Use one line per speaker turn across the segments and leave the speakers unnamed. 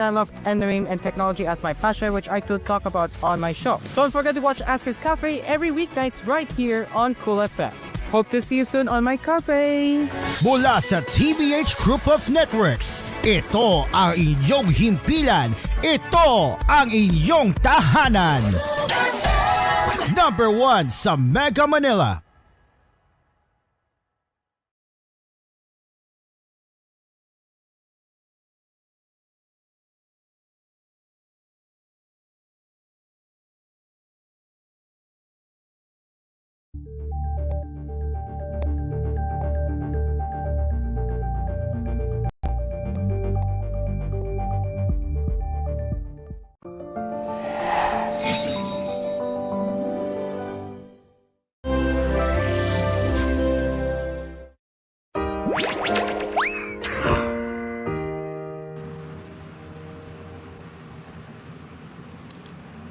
I love engineering and technology as my passion, which I could talk about on my show. Don't forget to watch Asphere's Cafe every weeknights right here on Cool FM. Hope to see you soon on my cafe.
Mula sa TVH Group of Networks, ito ang inyong himpilan. Ito ang inyong tahanan. Number 1 sa Mega Manila.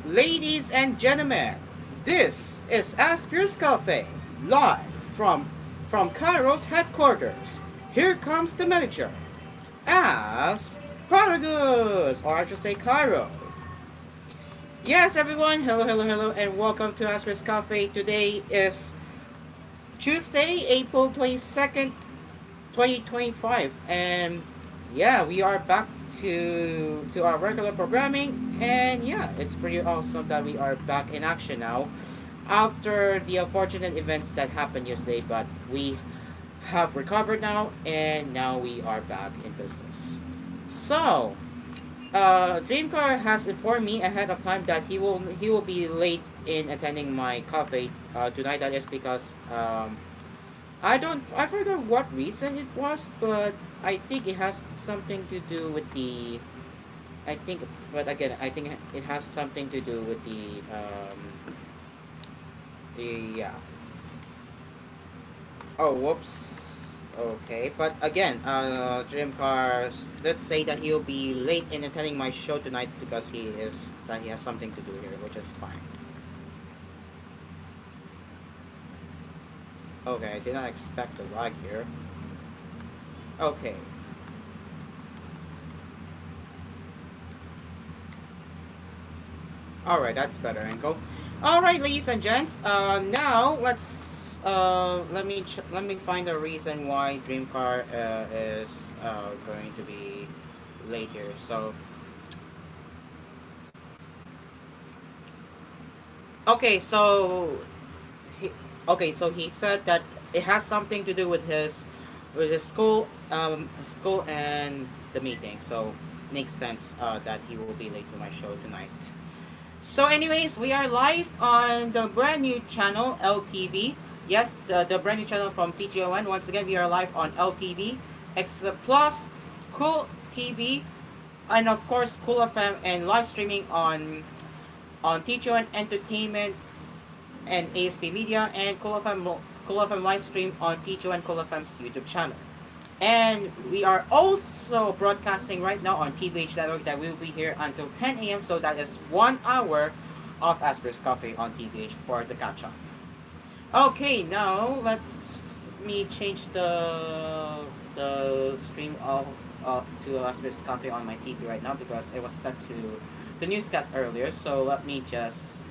Ladies and gentlemen, this is Asphere's Cafe, live from Cairo's headquarters. Here comes the manager, Asparagus, or I should say Cairo. Yes, everyone, hello, and welcome to Asphere's Cafe. Today is Tuesday, April 22nd, 2025, and yeah, we are back to our regular programming, and yeah, it's pretty awesome that we are back in action now after the unfortunate events that happened yesterday, but we have recovered now, and now we are back in business. So Dreamcar has informed me ahead of time that he will be late in attending my cafe tonight. That is because I forgot what reason it was, but I think it has something to do with the I think but again I think it has something to do with the yeah. Oh, whoops. Okay, but again, Jim Cars, let's say that he'll be late in attending my show tonight because he has something to do here, which is fine. Okay, I did not expect a lag here. Okay. Alright, that's better angle. Alright, ladies and gents, now let me find a reason why Dreamcar is going to be late here. So okay, so he said that it has something to do with his school and the meeting. So makes sense that he will be late to my show tonight. So anyways, we are live on the brand new channel LTV. Yes, the brand new channel from TGON. Once again, we are live on LTV, X Plus, Cool TV, and of course Cool FM, and live streaming on TGON Entertainment and ASP Media, and Cool FM live stream on TGON Cool FM's YouTube channel. And we are also broadcasting right now on TVH Network that will be here until 10 a.m. So that is 1 hour of Asphere's Coffee on TVH for the catch up. Okay, now let's me change the stream of to Asphere's Coffee on my TV right now because it was set to the newscast earlier. So let me just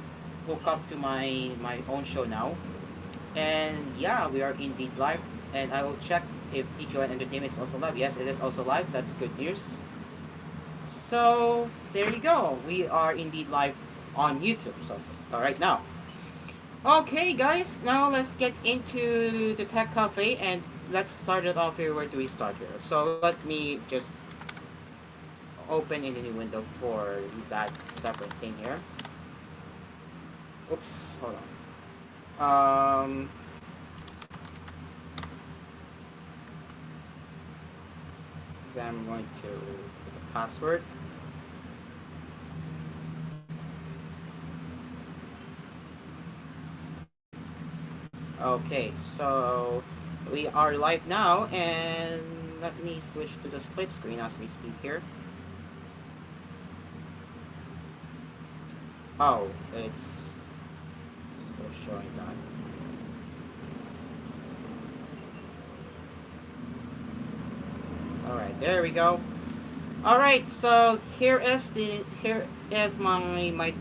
hook up to my own show now. And yeah, we are indeed live, and I will check if TGON Entertainment is also live. Yes, it is also live. That's good news. So there you go. We are indeed live on YouTube. So right now. Okay, guys. Now let's get into the Tech Cafe, and let's start it off here. Where do we start here? So let me just open in a new window for that separate thing here. Oops. Hold on. Then I'm going to put the password. Okay, so we are live now, and let me switch to the split screen as we speak here. Oh, it's still showing that. Alright, there we go. All right, so here is my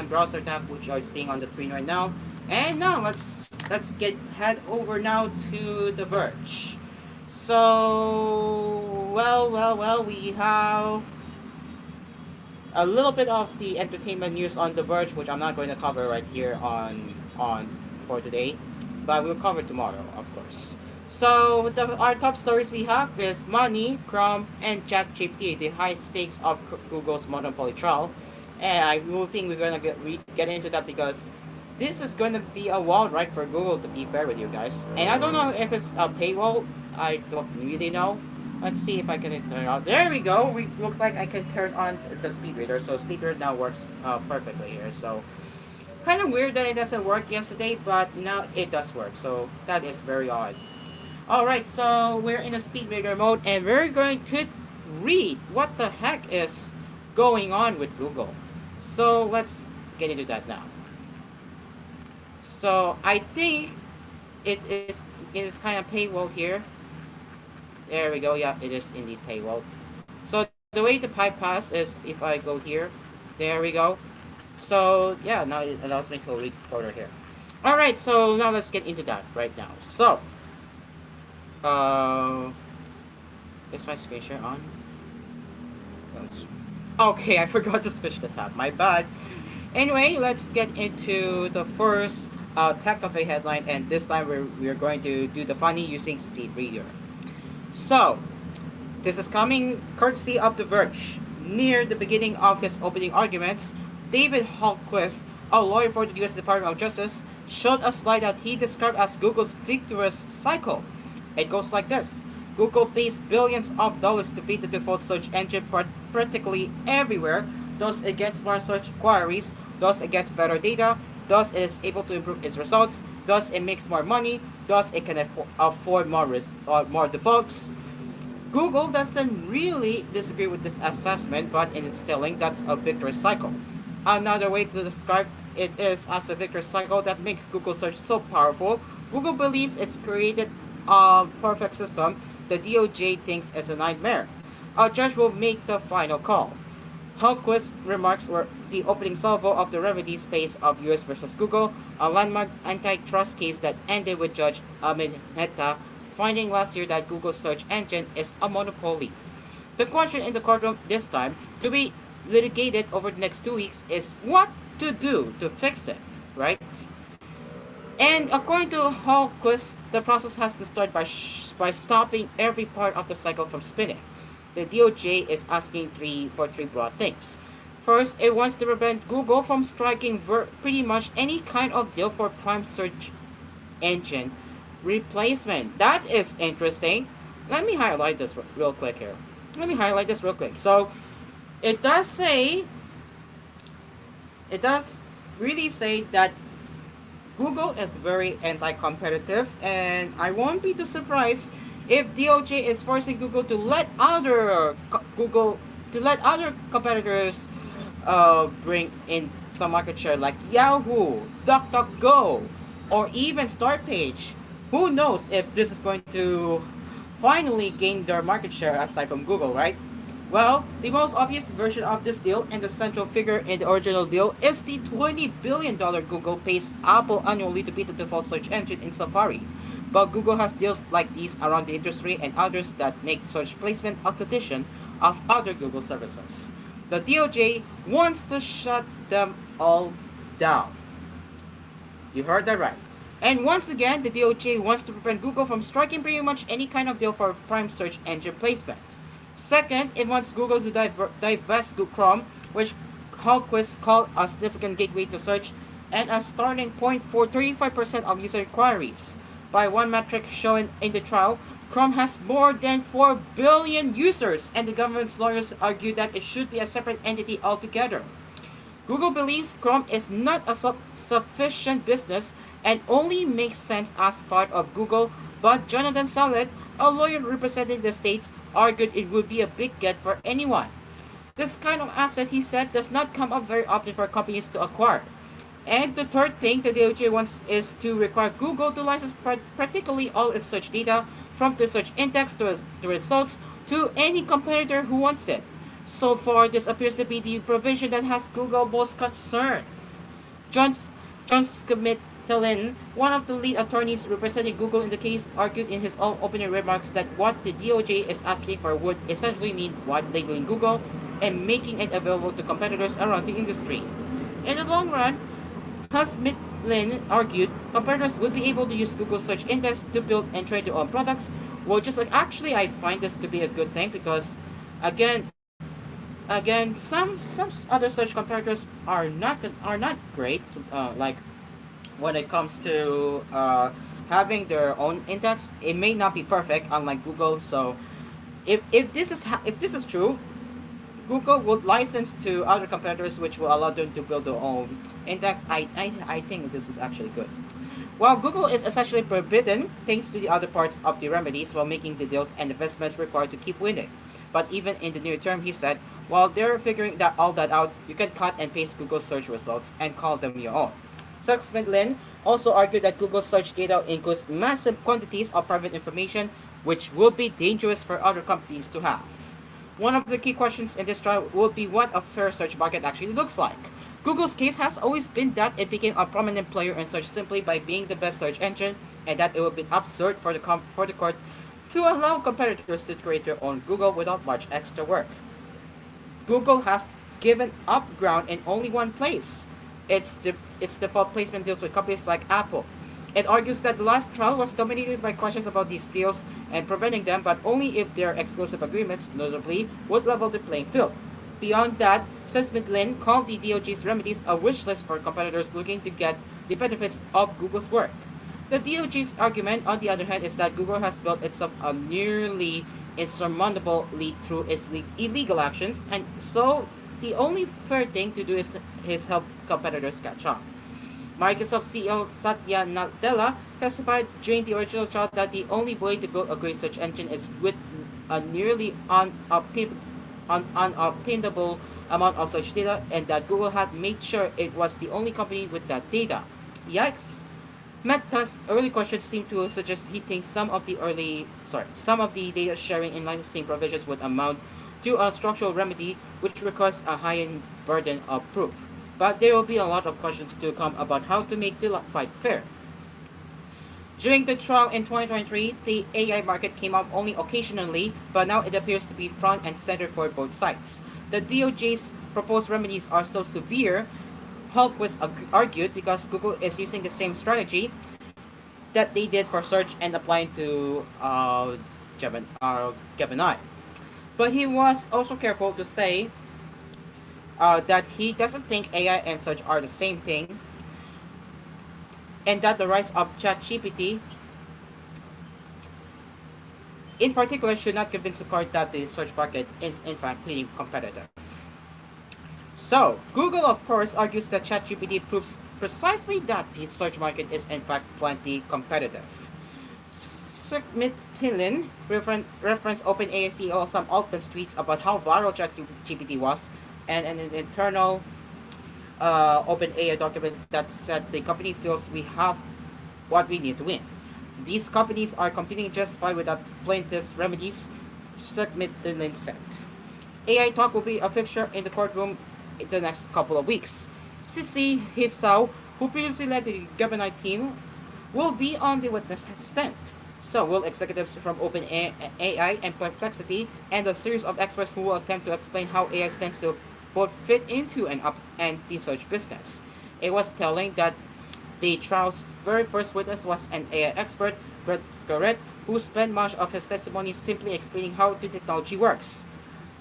browser tab, which you're seeing on the screen right now. And now let's get head over now to the Verge. So we have a little bit of the entertainment news on The Verge, which I'm not going to cover right here on for today, but we'll cover tomorrow, of course. So our top stories we have is money, Chrome, and ChatGPT, the high stakes of Google's monopoly trial. And I will think we're gonna get into that because this is gonna be a wild ride for Google. To be fair with you guys, and I don't know if it's a paywall. I don't really know. Let's see if I can turn it on. There we go. Looks like I can turn on the speed reader. So speed reader now works perfectly here. So kind of weird that it doesn't work yesterday, but now it does work. So that is very odd. All right, so we're in a speed reader mode, and we're going to read what the heck is going on with Google. So let's get into that now. So I think it is kind of paywall here. There we go. Yeah, it is indeed paywall. So the way the bypass is if I go here, there we go. So yeah, now it allows me to read further here. All right, so now let's get into that right now. So, uh, is my screen share on? Okay, I forgot to switch the tab. My bad. Anyway, let's get into the first tech cafe headline, and this time we're going to do the funny using speed reader. So, this is coming courtesy of The Verge. Near the beginning of his opening arguments, David Hallquist, a lawyer for the U.S. Department of Justice, showed a slide that he described as Google's victorious cycle. It goes like this. Google pays billions of dollars to be the default search engine practically everywhere. Thus, it gets more search queries. Thus, it gets better data. Thus, it is able to improve its results. Thus, it makes more money. Thus, it can afford more defaults. Google doesn't really disagree with this assessment, but in its telling, that's a victorious cycle. Another way to describe it is as a victorious cycle that makes Google search so powerful. Google believes it's created a perfect system. The DOJ thinks is a nightmare. A judge will make the final call. Hallquist's remarks were the opening salvo of the remedy space of US versus Google, a landmark antitrust case that ended with Judge Amit Mehta finding last year that Google's search engine is a monopoly. The question in the courtroom this time, to be litigated over the next 2 weeks, is what to do to fix it, right? And according to Hallquist, the process has to start by stopping every part of the cycle from spinning. The DOJ is asking for three broad things. First, it wants to prevent Google from striking pretty much any kind of deal for prime search engine replacement. That is interesting. Let me highlight this real quick here. Let me highlight this real quick. So, it does say, it does really say that Google is very anti-competitive, and I won't be too surprised if DOJ is forcing Google to let other competitors bring in some market share like Yahoo, DuckDuckGo, or even Startpage. Who knows if this is going to finally gain their market share aside from Google, right? Well, the most obvious version of this deal and the central figure in the original deal is the $20 billion Google pays Apple annually to be the default search engine in Safari. But Google has deals like these around the industry and others that make search placement a condition of other Google services. The DOJ wants to shut them all down. You heard that right. And once again, the DOJ wants to prevent Google from striking pretty much any kind of deal for prime search engine placement. Second, it wants Google to divest Chrome, which Hallquist called a significant gateway to search and a starting point for 35% of user inquiries. By one metric shown in the trial, Chrome has more than 4 billion users, and the government's lawyers argue that it should be a separate entity altogether. Google believes Chrome is not a sufficient business and only makes sense as part of Google, but Jonathan Sallet, a lawyer representing the states, argued it would be a big get for anyone. This kind of asset, he said, does not come up very often for companies to acquire. And the third thing the DOJ wants is to require Google to license practically all its search data, from the search index to the results, to any competitor who wants it. So far, this appears to be the provision that has Google most concerned. John, John Schmidt-Tillin, one of the lead attorneys representing Google in the case, argued in his own opening remarks that what the DOJ is asking for would essentially mean white labeling Google and making it available to competitors around the industry. In the long run, Smith-Lin argued competitors would be able to use Google Search Index to build and trade their own products. Well, just like actually, I find this to be a good thing because, again, some other search competitors are not great. Like when it comes to having their own index, it may not be perfect, unlike Google. So if this is true, Google would license to other competitors, which will allow them to build their own index. I think this is actually good. While Google is essentially forbidden thanks to the other parts of the remedies while making the deals and investments required to keep winning. But even in the near term, he said, while they're figuring all that out, you can cut and paste Google search results and call them your own. Suxman Lin also argued that Google search data includes massive quantities of private information, which will be dangerous for other companies to have. One of the key questions in this trial will be what a fair search market actually looks like. Google's case has always been that it became a prominent player in search simply by being the best search engine, and that it would be absurd for the court to allow competitors to create their own Google without much extra work. Google has given up ground in only one place. Its default placement deals with companies like Apple. It argues that the last trial was dominated by questions about these deals and preventing them, but only if their exclusive agreements, notably, would level the playing field. Beyond that, Sesmet Lin called the DOJ's remedies a wish list for competitors looking to get the benefits of Google's work. The DOJ's argument, on the other hand, is that Google has built itself a nearly insurmountable lead through its illegal actions, and so the only fair thing to do is help competitors catch up. Microsoft CEO Satya Nadella testified during the original trial that the only way to build a great search engine is with a nearly unobtainable amount of such data, and that Google had made sure it was the only company with that data. Yikes! Meta's early questions seem to suggest he thinks some of the data sharing and licensing provisions would amount to a structural remedy which requires a high burden of proof. But there will be a lot of questions to come about how to make the fight fair. During the trial in 2023, the AI market came up only occasionally, but now it appears to be front and center for both sides. The DOJ's proposed remedies are so severe, Hallquist argued, because Google is using the same strategy that they did for search and applying to Gemini. But he was also careful to say that he doesn't think AI and search are the same thing, and that the rise of ChatGPT in particular should not convince the court that the search market is in fact pretty competitive. So, Google of course argues that ChatGPT proves precisely that the search market is in fact plenty competitive. Schmidt-Tillin referenced OpenAI CEO Sam Altman's tweets about how viral ChatGPT was, and an internal OpenAI document that said the company feels we have what we need to win. These companies are competing just fine without plaintiffs' remedies, Schmidt-Tillin said. AI talk will be a fixture in the courtroom in the next couple of weeks. Sisi Hisao, who previously led the Gemini team, will be on the witness stand. So will executives from OpenAI and Perplexity, and a series of experts who will attempt to explain how AI stands to both fit into and the search business. It was telling that the trial's very first witness was an AI expert, Brett Garrett, who spent much of his testimony simply explaining how the technology works.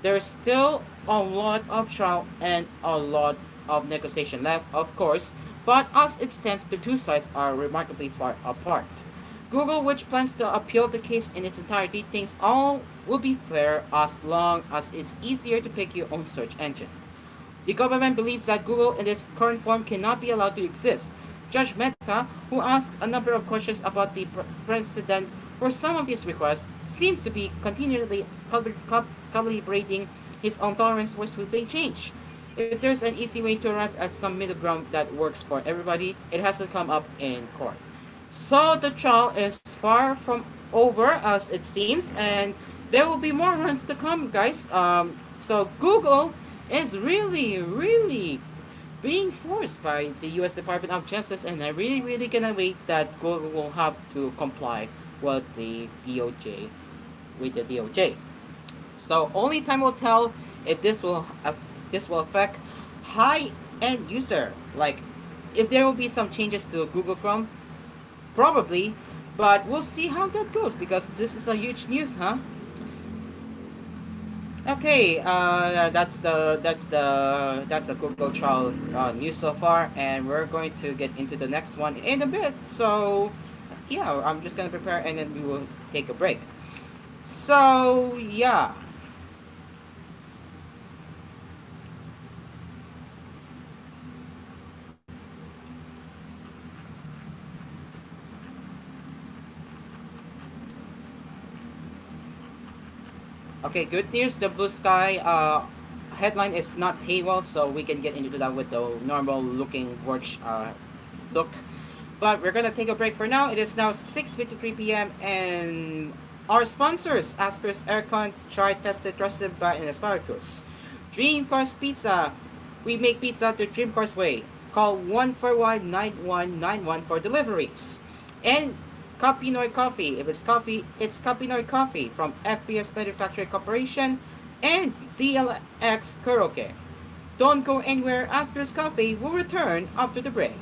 There's still a lot of trial and a lot of negotiation left, of course, but as it stands, the two sides are remarkably far apart. Google, which plans to appeal the case in its entirety, thinks all will be fair as long as it's easier to pick your own search engine. The government believes that Google in its current form cannot be allowed to exist. Judge Mehta, who asked a number of questions about the precedent for some of these requests, seems to be continually calibrating his own tolerance for sweeping change. If there's an easy way to arrive at some middle ground that works for everybody, it has to come up in court. So the trial is far from over as it seems, and there will be more runs to come, guys. So Google is really being forced by the U.S. Department of Justice, and I really cannot wait that Google will have to comply with the DOJ, So only time will tell if this will affect high end user. Like if there will be some changes to Google Chrome, probably, but we'll see how that goes because this is a huge news, huh? Okay, that's the Google trial news so far, and we're going to get into the next one in a bit. So, yeah, I'm just gonna prepare, and then we will take a break. So, yeah. Okay, good news. The Blue Sky headline is not paywall, so we can get into that with the normal looking watch look. But we're gonna take a break for now. It is now 6:53 p.m. and our sponsors: Asphere's Aircon, tried, tested, trusted by an Aspire Cruise. Dream Cars Pizza. We make pizza the Dream Cars way. Call 141-9191 for deliveries. And Capinoy Coffee. If it's coffee, it's Capinoy Coffee from FPS Manufacturing Corporation and DLX Karaoke. Don't go anywhere. Asper's Coffee will return after the break.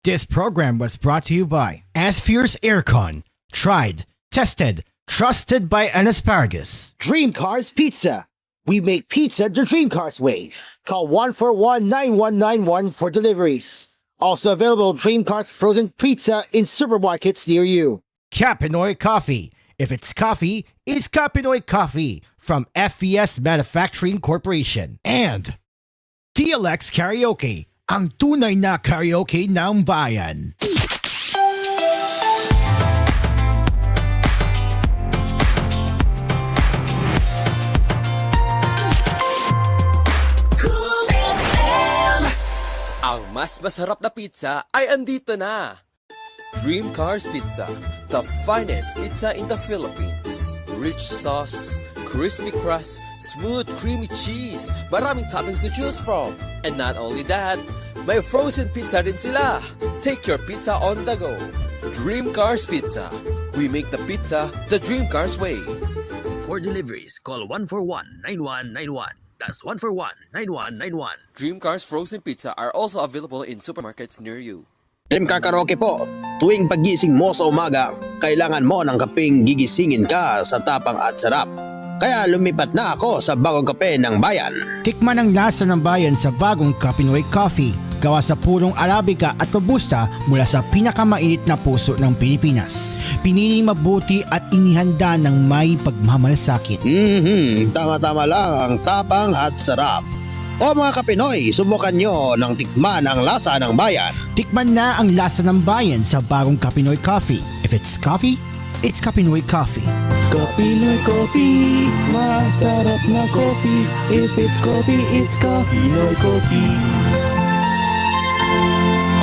This program was brought to you by Asphere's Aircon. Tried, tested, trusted by an asparagus.
Dream Cars Pizza. We make pizza the Dream Cars way. Call 141-9191 for deliveries. Also available Dream Cars frozen pizza in supermarkets near you.
Capinoy Coffee. If it's coffee, it's Capinoy Coffee from FES Manufacturing Corporation. And TLX Karaoke, ang tunay na karaoke ng bayan.
Ang mas masarap na pizza ay andito na. Dream Cars Pizza, the finest pizza in the Philippines. Rich sauce, crispy crust, smooth creamy cheese, maraming toppings to choose from. And not only that, may frozen pizza rin sila. Take your pizza on the go. Dream Cars Pizza. We make the pizza the Dream Cars way.
For deliveries, call 141-9191. That's 141-9191.
Dream Cars Frozen Pizza are also available in supermarkets near you.
Dream Car Karaoke po. Tuwing pagising mo sa umaga, kailangan mo ng kapeng gigisingin ka sa tapang at sarap. Kaya lumipat na ako sa bagong kape ng bayan.
Tikman ang lasa ng bayan sa bagong Capinoy Coffee. Gawa sa purong Arabica at Robusta mula sa pinakamainit na puso ng Pilipinas. Piniling mabuti at inihanda ng may pagmamalasakit.
Tama-tama lang ang tapang at sarap. O mga Kapinoy, subukan nyo ng tikman ang lasa ng bayan.
Tikman na ang lasa ng bayan sa bagong Capinoy Coffee. If it's coffee, it's Capinoy Coffee.
Capinoy Coffee, masarap na coffee. If it's coffee, it's Capinoy Coffee.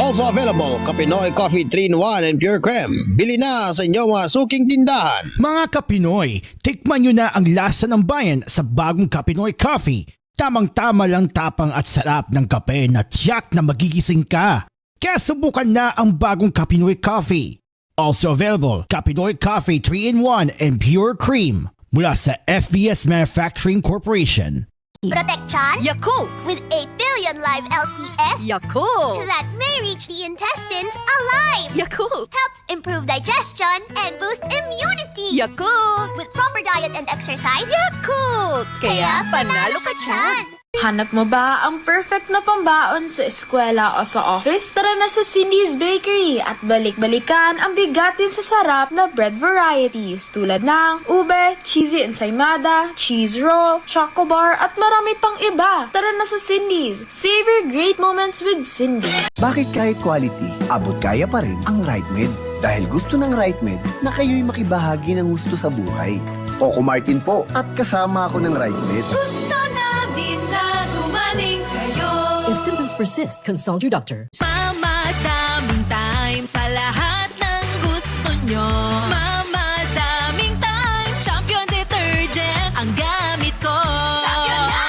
Also available, Kapinoy Coffee 3-in-1 and Pure Creme. Bili na sa inyong mga suking tindahan.
Mga Kapinoy, tikman nyo na ang lasa ng bayan sa bagong Capinoy Coffee. Tamang-tama lang tapang at sarap ng kape na tiyak na magigising ka. Kaya subukan na ang bagong Capinoy Coffee. Also available, Capinoy Coffee 3-in-1 and Pure Cream mula sa FBS Manufacturing Corporation.
Protection
Yakult!
with 8 billion live LCS
Yakult!
that may reach the intestines alive.
Yakult!
Helps improve digestion and boost immunity.
Yakult!
With proper diet and exercise,
Yakult! Kaya panalo ka dyan!
Hanap mo ba ang perfect na pambaon sa eskwela o sa office? Tara na sa Cindy's Bakery at balik-balikan ang bigatin sa sarap na bread varieties tulad ng ube, cheesy ensaymada, cheese roll, choco bar at marami pang iba. Tara na sa Cindy's. Savor great moments with Cindy.
Bakit kahit quality, abot kaya pa rin ang Right Med? Dahil gusto ng Right Med na kayo'y makibahagi ng gusto sa buhay. Coco Martin po. At kasama ako ng right fit.
Gusto namin na gumaling kayo.
If symptoms persist, consult your doctor.
Mamadaming time sa lahat ng gusto nyo. Mamadaming time, Champion Detergent ang gamit ko. Champion na!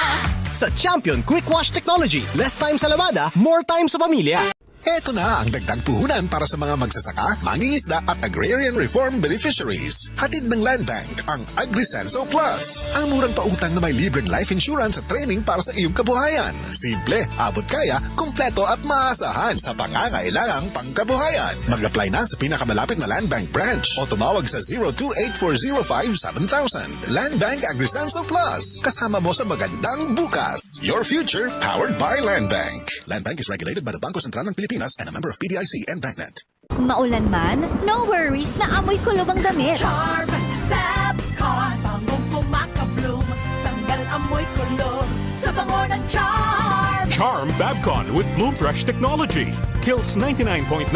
Sa Champion Quick Wash Technology, less time sa lavada, more time sa pamilya.
Ito na ang dagdag puhunan para sa mga magsasaka, mangingisda at agrarian reform beneficiaries. Hatid ng Land Bank ang AgriSenso Plus. Ang murang pautang na may libreng life insurance at training para sa iyong kabuhayan. Simple, abot kaya, kumpleto at maasahan sa pangangailangang pangkabuhayan. Mag-apply na sa pinakamalapit na Land Bank branch o tumawag sa 0284057000. Land Bank AgriSenso Plus. Kasama mo sa magandang bukas. Your future powered by Land Bank. Land Bank is regulated by the Bangko Sentral ng Pilipinas and a member of PDIC and BancNet.
Maulan man, no worries na amoy kulob ang damit.
Charm Fabcon, bangong kumakabloom, tanggal amoy kulob sa bango ng Charm.
Charm Fabcon with Bloom Fresh technology kills 99.9%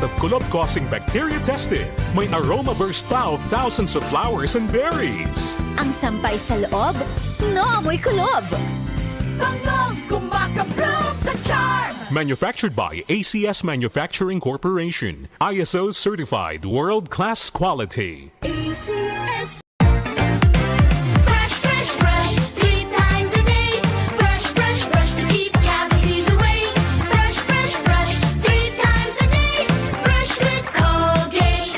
of kulob-causing bacteria tested. May aroma burst pa of thousands of flowers and berries.
Ang sampay sa loob, no amoy kulob.
Bangong kumakabloom sa Charm.
Manufactured by ACS Manufacturing Corporation. ISO certified world-class quality.
ACS. Brush, brush, brush, 3 times a day. Brush, brush, brush to keep cavities away. Brush, brush, brush, 3 times a day. Brush with Colgate.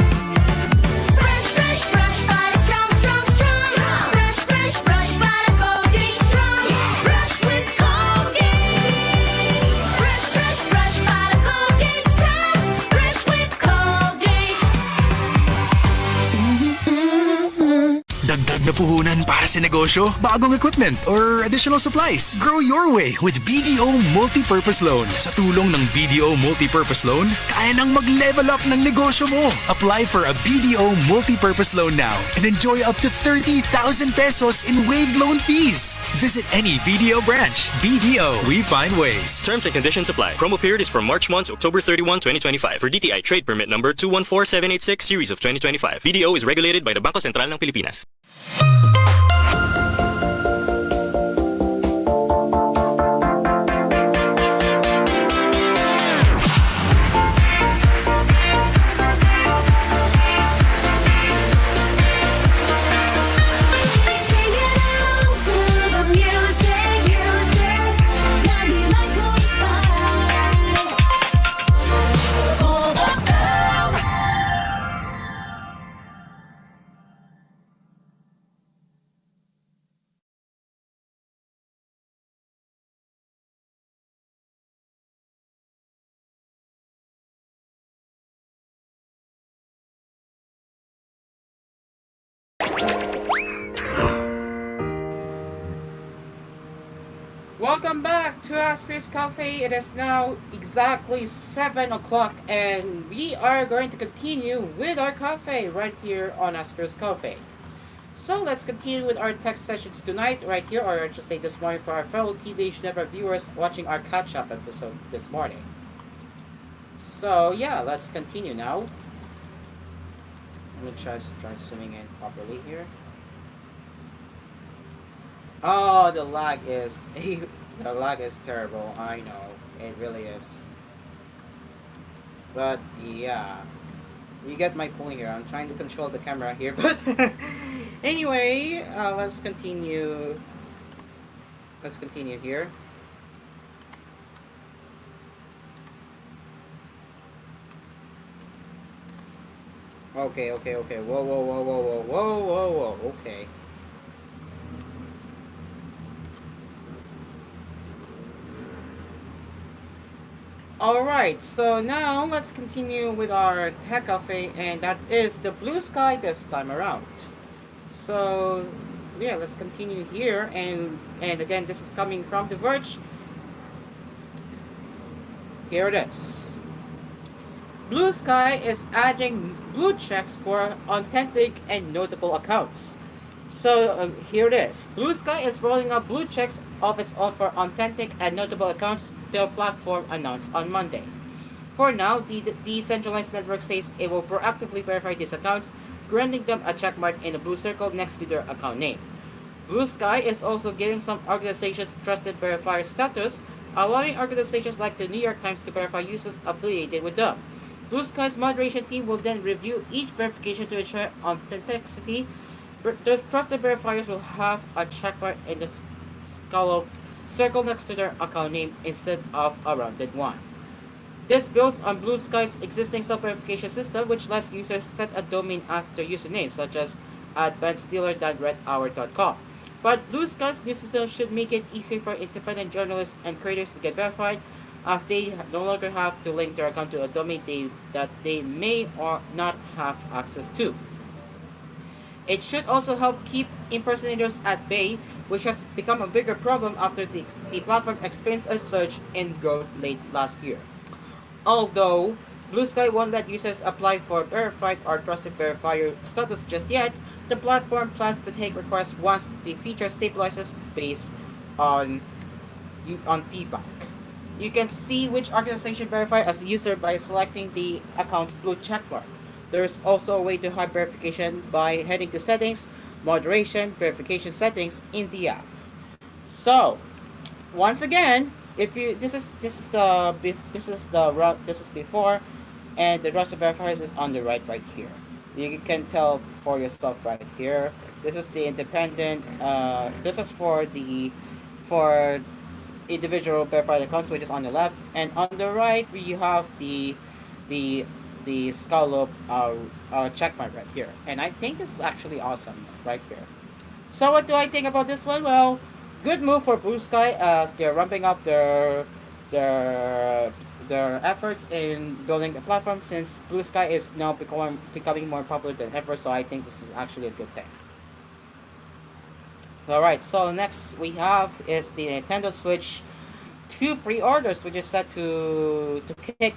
Brush, brush, brush, body strong, strong, strong. Brush, brush, brush, body Colgate strong. Brush with Colgate. Brush, brush, brush, body Colgate strong. Brush with Colgate.
Dagdag na puhunan para sa negosyo, bagong equipment, or additional supplies. Grow your way with BDO Multipurpose Loan. Sa tulong ng BDO Multipurpose Loan, kaya nang mag-level up ng negosyo mo. Apply for a BDO Multipurpose Loan now and enjoy up to 30,000 pesos in waived loan fees. Visit any BDO branch. BDO, we find ways.
Terms and conditions apply. Promo period is from March 1 to October 31, 2025 for DTI Trade Permit number 214786 series of 2025. BDO is regulated by the Bangko Sentral ng Pilipinas.
Welcome back to Asphere's Cafe. It is now exactly 7 o'clock and we are going to continue with our cafe right here on Asphere's Cafe. So let's continue with our text sessions tonight right here, or I should say this morning, for our fellow TVH Network viewers watching our catch-up episode this morning. So yeah, let's continue now. Let me try zooming in properly here. Oh, the lag is terrible. I know, it really is. But yeah, you get my point here. I'm trying to control the camera here, but anyway, let's continue. Let's continue here. Okay. Whoa. Okay. Alright, so now let's continue with our tech cafe, and that is the blue sky this time around. So yeah, let's continue here, and again, this is coming from The Verge. Here it is. Blue Sky is adding blue checks for authentic and notable accounts. So here it is. Blue Sky is rolling out blue checks of its own for authentic and notable accounts, the platform announced on Monday. For now, the decentralized network says it will proactively verify these accounts granting them a checkmark in a blue circle next to their account name. Blue Sky is also giving some organizations trusted verifier status, allowing organizations like the New York Times to verify users affiliated with them. Blue Sky's moderation team will then review each verification to ensure authenticity. The trusted verifiers will have a checkmark in the scallop circle next to their account name instead of a rounded one. This builds on Blue Sky's existing self-verification system, which lets users set a domain as their username, such as advanceddealer.redhour.com. But Blue Sky's new system should make it easier for independent journalists and creators to get verified, as they no longer have to link their account to a domain that they may or not have access to. It should also help keep impersonators at bay, which has become a bigger problem after the platform experienced a surge in growth late last year. Although Blue Sky won't let users apply for verified or trusted verifier status just yet, the platform plans to take requests once the feature stabilizes based on feedback. You can see which organization verify as a user by selecting the account's blue checkmark. There is also a way to hide verification by heading to Settings, Moderation, Verification Settings in the app. So, once again, if you this is before, and the rest of verifiers is on the right here. You can tell for yourself right here. This is the independent. This is for individual verified accounts, which is on the left, and on the right you have the the scallop checkmark right here. And I think this is actually awesome right here. So what do I think about this one? Well, good move for Blue Sky as they're ramping up their their efforts in building the platform, since Blue Sky is now becoming more popular than ever. So I think this is actually a good thing. Alright, so next we have is the Nintendo Switch 2 pre-orders, which is set to kick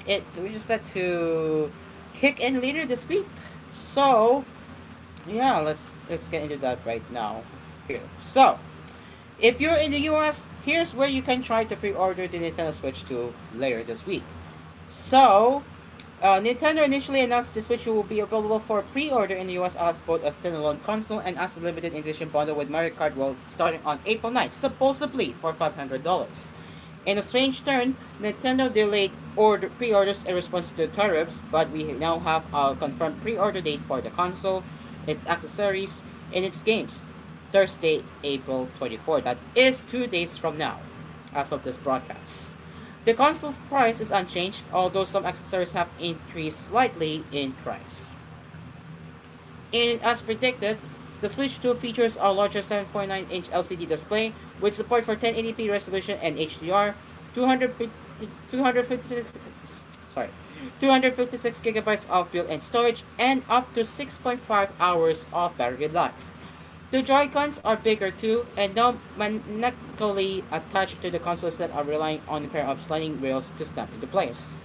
in later this week. So yeah, let's get into that right now. Here. So if you're in the US, here's where you can try to pre-order the Nintendo Switch 2 later this week. So Nintendo initially announced the Switch will be available for pre-order in the US as both a standalone console and as a limited edition bundle with Mario Kart World starting on April 9th, supposedly for $500. In a strange turn, Nintendo delayed pre-orders in response to the tariffs, but we now have a confirmed pre-order date for the console, its accessories, and its games. Thursday, April 24th. That is 2 days from now, as of this broadcast. The console's price is unchanged, although some accessories have increased slightly in price. As predicted, the Switch 2 features a larger 7.9-inch LCD display with support for 1080p resolution and HDR, 256 gigabytes of built-in storage, and up to 6.5 hours of battery life. The Joy-Cons are bigger too, and now magnetically attached to the console instead of relying on a pair of sliding rails to snap into place.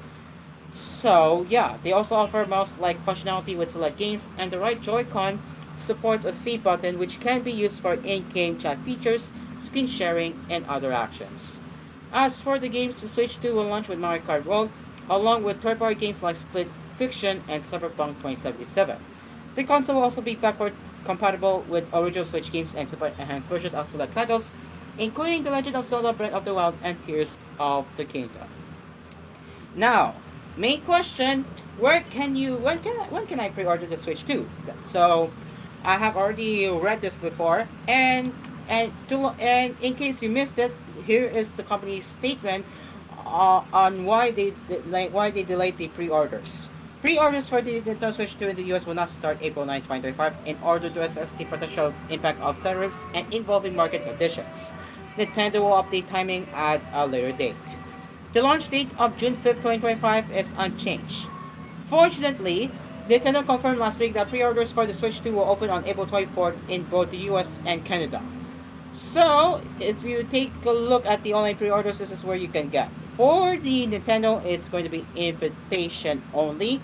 So yeah, they also offer mouse-like functionality with select games, and the right Joy-Con supports a C button which can be used for in-game chat features, screen sharing, and other actions. As for the games, the Switch 2 will launch with Mario Kart World, along with third-party games like Split Fiction and Cyberpunk 2077. The console will also be backward compatible with original Switch games and support enhanced versions of select titles, including The Legend of Zelda Breath of the Wild and Tears of the Kingdom. Now, main question: when can I pre-order the Switch 2? So, I have already read this before, and in case you missed it, here is the company's statement on why they delayed the pre-orders. Pre-orders for the Nintendo Switch 2 in the US will not start April 9, 2025 in order to assess the potential impact of tariffs and evolving market conditions. Nintendo will update timing at a later date. The launch date of June 5, 2025 is unchanged. Fortunately, Nintendo confirmed last week that pre-orders for the Switch 2 will open on April 24th in both the US and Canada. So, if you take a look at the online pre-orders, this is where you can get. For the Nintendo, it's going to be invitation only,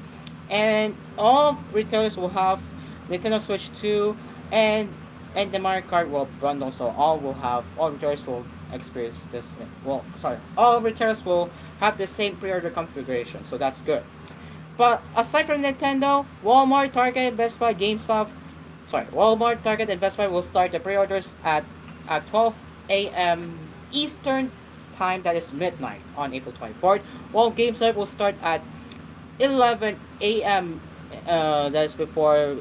and all retailers will have Nintendo Switch 2 and the Mario Kart World bundle. So all retailers will experience all retailers will have the same pre-order configuration. So that's good. But aside from Nintendo, Walmart, Target, Best Buy, GameStop, Walmart, Target, and Best Buy will start the pre-orders at 12 a.m. Eastern time, that is midnight on April 24th, while GameStop will start at 11 a.m. That is before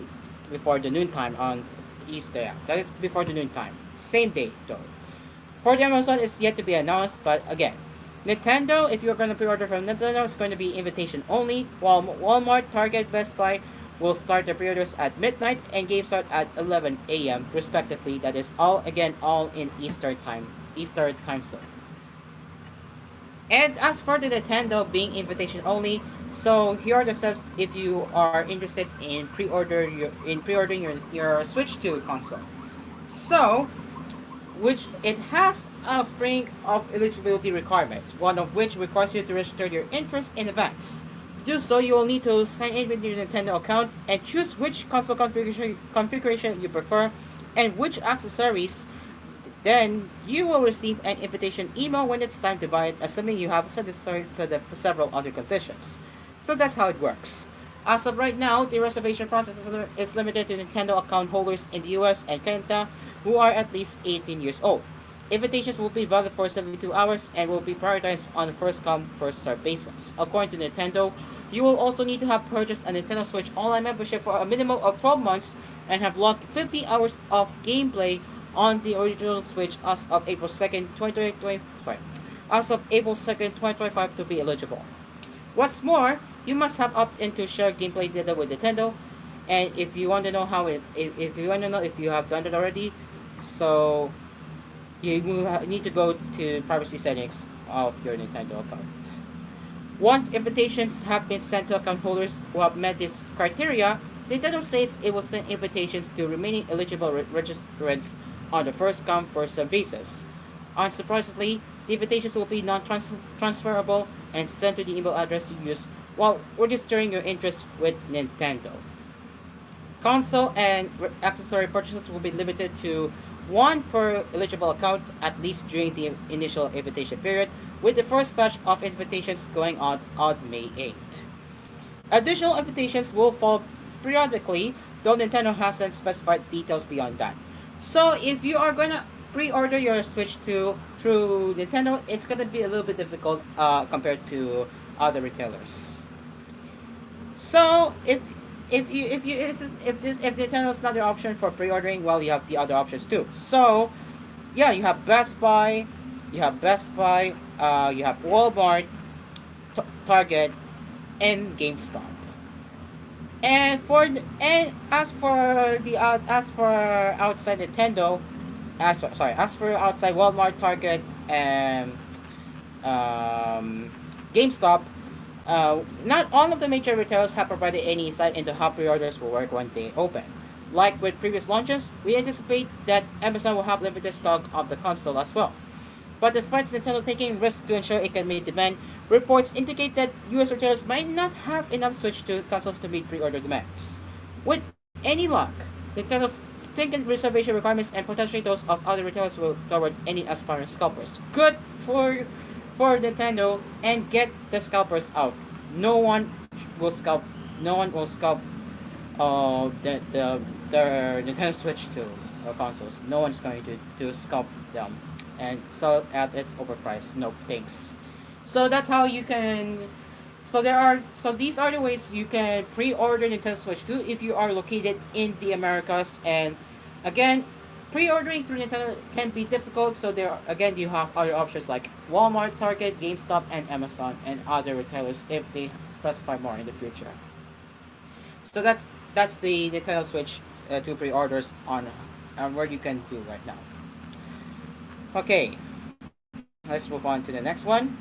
the noontime on Easter. That is before the noontime. Same day though. For the Amazon is yet to be announced, but again, Nintendo, if you're going to pre-order from Nintendo, it's going to be invitation only, while Walmart, Target, Best Buy will start the pre-orders at midnight and GameStop at 11 a.m. respectively. That is all in Eastern time zone. And as for the Nintendo being invitation only, so here are the steps if you are interested in pre-ordering your Switch 2 console. So, which it has a string of eligibility requirements, one of which requires you to register your interest in advance. To do so, you will need to sign in with your Nintendo account and choose which console configuration you prefer and which accessories. Then you will receive an invitation email when it's time to buy it, assuming you have satisfied several other conditions. So that's how it works. As of right now, the reservation process is limited to Nintendo account holders in the US and Canada who are at least 18 years old. Invitations will be valid for 72 hours and will be prioritized on a first come, first served basis. According to Nintendo, you will also need to have purchased a Nintendo Switch Online membership for a minimum of 12 months and have logged 50 hours of gameplay on the original Switch as of April 2nd, 2025, as of April 2nd, 2025 to be eligible. What's more, you must have opted in to share gameplay data with Nintendo, and if you want to know if you want to know if you have done it already, so you need to go to privacy settings of your Nintendo account. Once invitations have been sent to account holders who have met this criteria, Nintendo states it will send invitations to remaining eligible registrants on the first come, first served basis. Unsurprisingly, the invitations will be non-transferable and sent to the email address you use while registering your interest with Nintendo. Console and accessory purchases will be limited to one per eligible account, at least during the initial invitation period, with the first batch of invitations going out on May 8th. Additional invitations will follow periodically, though Nintendo hasn't specified details beyond that. So if you are gonna pre-order your Switch 2 through Nintendo, it's gonna be a little bit difficult compared to other retailers. So if Nintendo is not your option for pre-ordering, well, you have the other options too. So yeah, you have Best Buy, you have Walmart, Target, and GameStop. And as for outside Nintendo, as for outside Walmart, Target, and GameStop, not all of the major retailers have provided any insight into how pre-orders will work when they open. Like with previous launches, we anticipate that Amazon will have limited stock of the console as well. But despite Nintendo taking risks to ensure it can meet demand, reports indicate that US retailers might not have enough Switch 2 consoles to meet pre-order demands. With any luck, Nintendo's stringent reservation requirements and potentially those of other retailers will toward any aspiring scalpers. Good for Nintendo, and get the scalpers out. No one will scalp. No one will scalp. The Nintendo Switch 2 consoles. No one's going to scalp them and sell it at its overpriced. No thanks. So that's how you can. So these are the ways you can pre-order Nintendo Switch 2 if you are located in the Americas. And again, pre-ordering through Nintendo can be difficult. So you have other options like Walmart, Target, GameStop, and Amazon, and other retailers if they specify more in the future. So that's the Nintendo Switch 2 pre-orders on where you can do right now. Okay, let's move on to the next one.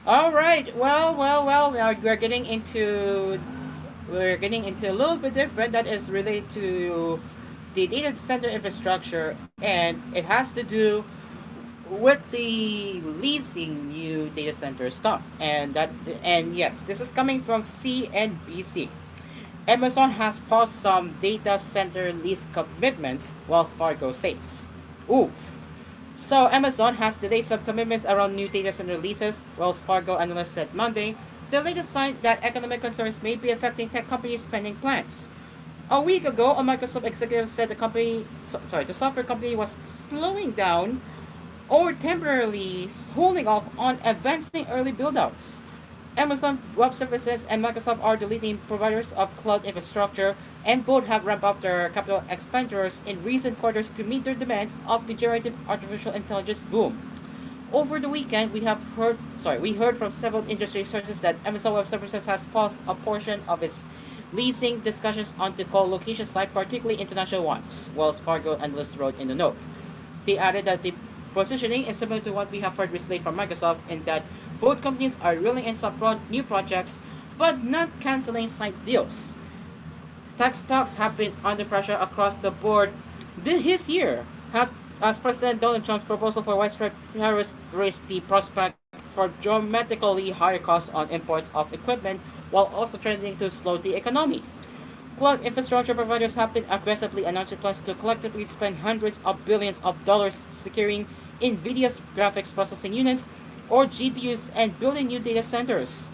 All right. Well. Now we're getting into a little bit different that is related to the data center infrastructure, and it has to do with the leasing new data center stuff, and yes, this is coming from CNBC. Amazon has paused some data center lease commitments, Wells Fargo says. Oof. So Amazon has delayed some commitments around new data center leases, Wells Fargo analyst said Monday, the latest sign that economic concerns may be affecting tech companies' spending plans. A week ago, a Microsoft executive said the software company was slowing down or temporarily holding off on advancing early buildouts. Amazon Web Services and Microsoft are the leading providers of cloud infrastructure, and both have ramped up their capital expenditures in recent quarters to meet their demands of the generative artificial intelligence boom. Over the weekend, we heard from several industry sources that Amazon Web Services has paused a portion of its leasing discussions on the co-location side, particularly international ones, Wells Fargo analysts wrote in the note. They added that the positioning is similar to what we have heard recently from Microsoft in that both companies are reeling in some new projects but not canceling side deals. Tech stocks have been under pressure across the board this year as President Donald Trump's proposal for widespread tariffs raised the prospect for dramatically higher costs on imports of equipment while also threatening to slow the economy. Cloud infrastructure providers have been aggressively announcing plans to collectively spend hundreds of billions of dollars securing NVIDIA's graphics processing units or GPUs and building new data centers.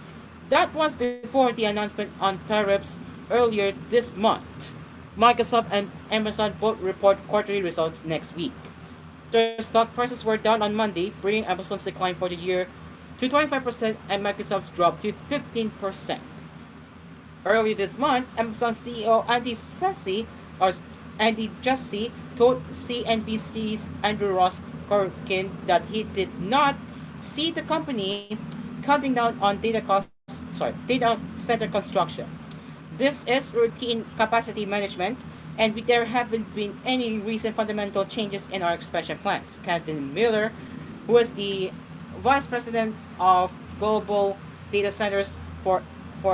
That was before the announcement on tariffs earlier this month. Microsoft and Amazon both report quarterly results next week. Their stock prices were down on Monday, bringing Amazon's decline for the year to 25% and Microsoft's drop to 15%. Early this month, Amazon CEO Andy Jassy told CNBC's Andrew Ross Corkin that he did not see the company cutting down on data center construction. This is routine capacity management, and there haven't been any recent fundamental changes in our expansion plans. Kevin Miller, who is the vice president of global data centers for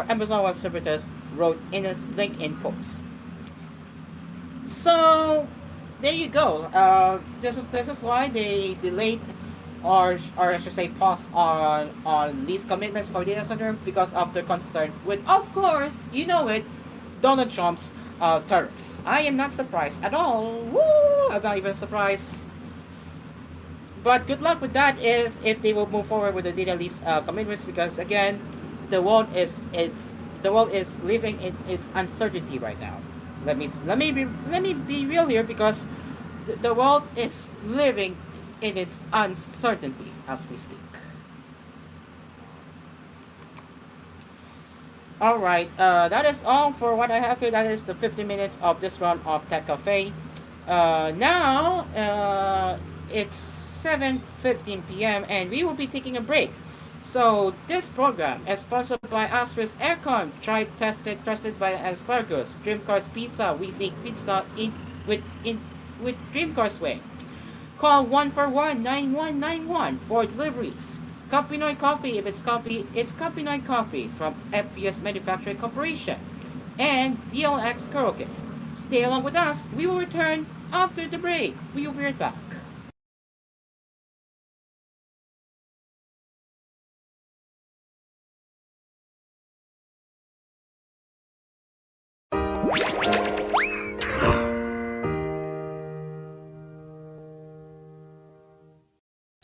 Amazon Web Services, wrote in his LinkedIn post. So there you go. This is why they delayed or I should say pause on lease commitments for data center because of their concern with, of course, you know it, Donald Trump's tariffs. I am not surprised at all. Woo! I'm not even surprised. But good luck with that if they will move forward with the data lease commitments because again, the world is living in its uncertainty right now. Let me be real here because the world is living in its uncertainty as we speak. All right, that is all for what I have here. That is the 50 minutes of this round of Tech Cafe. Now it's 7:15 p.m. and we will be taking a break. So this program is sponsored by Asphere's Aircon, tried, tested, trusted by Asparagus, Dreamcars Pizza. We make pizza with Dreamcars way. Call 141-9191 for deliveries. Kapinoy Coffee, if it's coffee, it's Kapinoy Coffee from FPS Manufacturing Corporation. And DLX Karaoke. Stay along with us. We will return after the break. We will be right back.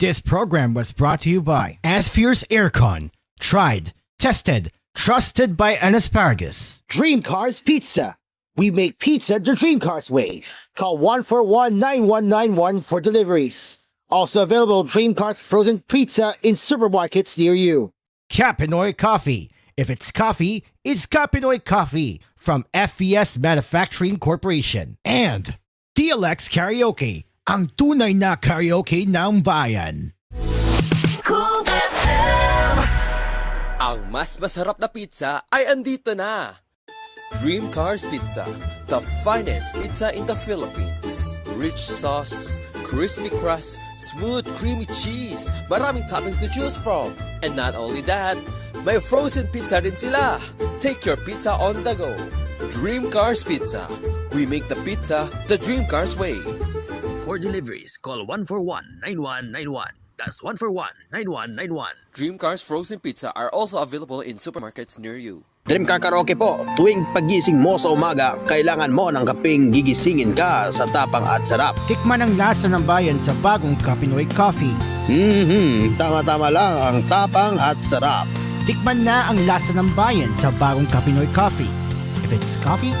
This program was brought to you by Asphere's Aircon. Tried, tested, trusted by an asparagus.
Dream Cars Pizza. We make pizza the Dream Cars way. Call 141-9191 for deliveries. Also available Dream Cars frozen pizza in supermarkets near you.
Kapinoy Coffee. If it's coffee, it's Kapinoy Coffee from FES Manufacturing Corporation. And DLX Karaoke, ang tunay na karaoke ng bayan.
Cool FM! Ang mas masarap na pizza ay andito na. Dream Cars Pizza, the finest pizza in the Philippines. Rich sauce, crispy crust, smooth creamy cheese, maraming toppings to choose from. And not only that, may frozen pizza rin sila. Take your pizza on the go. Dream Cars Pizza. We make the pizza the Dream Cars way.
For deliveries, call 141-9191. That's 141-9191.
Dream Cars Frozen Pizza are also available in supermarkets near you.
Dream Car Karaoke po, tuwing pagising mo sa umaga, kailangan mo ng kapeng gigisingin ka sa tapang at sarap.
Tikman ang lasa ng bayan sa bagong Kapinoy Coffee.
Tama-tama lang ang tapang at sarap.
Tikman na ang lasa ng bayan sa bagong Kapinoy Coffee. If it's coffee,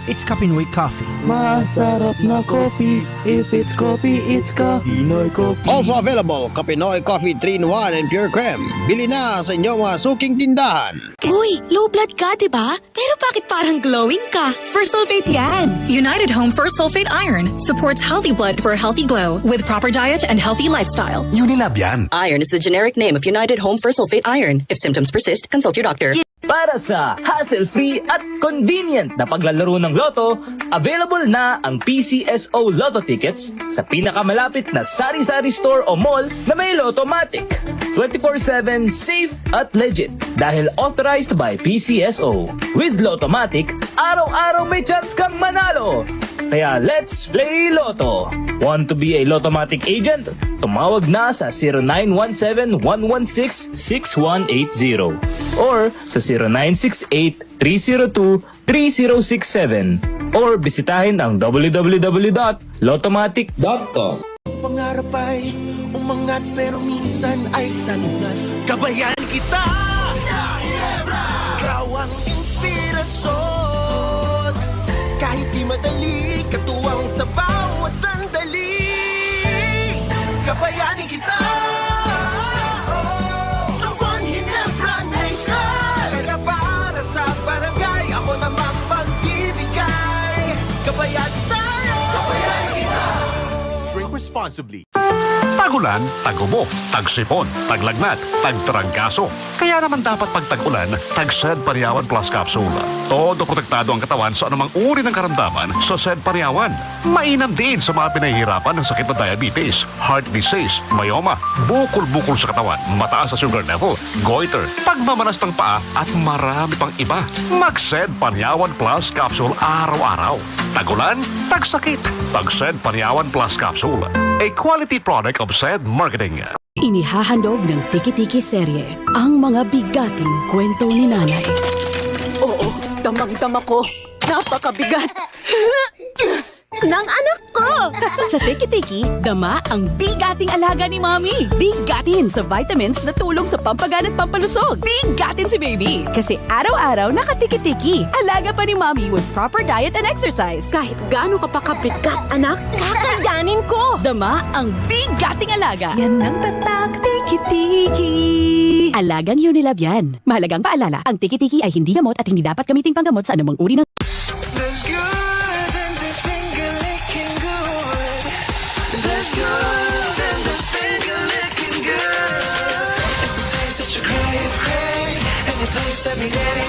it's Kapinoy Coffee.
Masarap na coffee. If it's coffee, it's Kapinoy Coffee.
Also available, Kapinoy Coffee 3-in-1 and Pure Creme. Bili na sa inyong mga suking tindahan.
Uy, low blood ka, diba? Pero bakit parang glowing ka? First Sulfate yan!
United Home First Sulfate Iron supports healthy blood for a healthy glow with proper diet and healthy lifestyle.
Unilab yan.
Iron is the generic name of United Home First Sulfate Iron. If symptoms persist, consult your doctor.
Para sa hassle-free at convenient na paglalaro ng loto, available na ang PCSO Lotto tickets sa pinakamalapit na sari-sari store o mall na may Lottomatic. 24/7 safe at legit dahil authorized by PCSO. With Lottomatic, araw-araw may chance kang manalo. Kaya let's play Lotto. Want to be a Lottomatic agent? Tumawag na sa 0917-116-6180 or sa 0968-302-3067 or bisitahin ang www.lottomatic.com.
Pangarap ay umangat pero minsan ay sanungat. Gabayan kita sa Ginebra. Ikaw ang inspirasyon. Kahit di madali, katuwang sa bawat sandali. Gabayanin kita sa One Ginebra Nation. Pera para sa barangay, ako naman pagbibigay. Gabayanin tayo, gabayanin kita.
Drink responsibly. Tagulan, tagubo, tagsipon, taglagnat, tagtarangkaso. Kaya naman dapat pag tag-ulan, tag-Sed Pariawan Plus Capsule. Todo protektado ang katawan sa anumang uri ng karamdaman sa Sed Pariawan. Mainam din sa mga pinahihirapan ng sakit na diabetes, heart disease, myoma, bukol-bukol sa katawan, mataas sa sugar level, goiter, pagmamanas ng paa at marami pang iba. Mag-Sed Pariawan Plus Capsule araw-araw. Tagulan, tagsakit, tag-Sed Pariawan Plus Capsule. A quality product of Sed Marketing.
Inihahandog ng Tiki-Tiki serye ang mga bigating kwento ni nanay.
Oo, damang-dama ko. Napakabigat. ng anak ko!
Sa Tiki-Tiki, dama ang bigating alaga ni Mommy. Bigatin sa vitamins na tulong sa pampagaan at pampalusog. Bigatin si Baby. Kasi araw-araw nakatiki-tiki. Alaga pa ni Mommy with proper diet and exercise.
Kahit gaano ka pa kabigat, anak, kakayanin ko!
Dama ang bigating alaga. Yan ang tatak Tiki-Tiki. Alagang Unilab yan. Mahalagang paalala, ang Tiki-Tiki ay hindi gamot at hindi dapat gamiting panggamot sa anumang uri ng...
There's good and there's finger licking good. There's good and there's finger licking good. It's the taste that you crave, and you taste every day.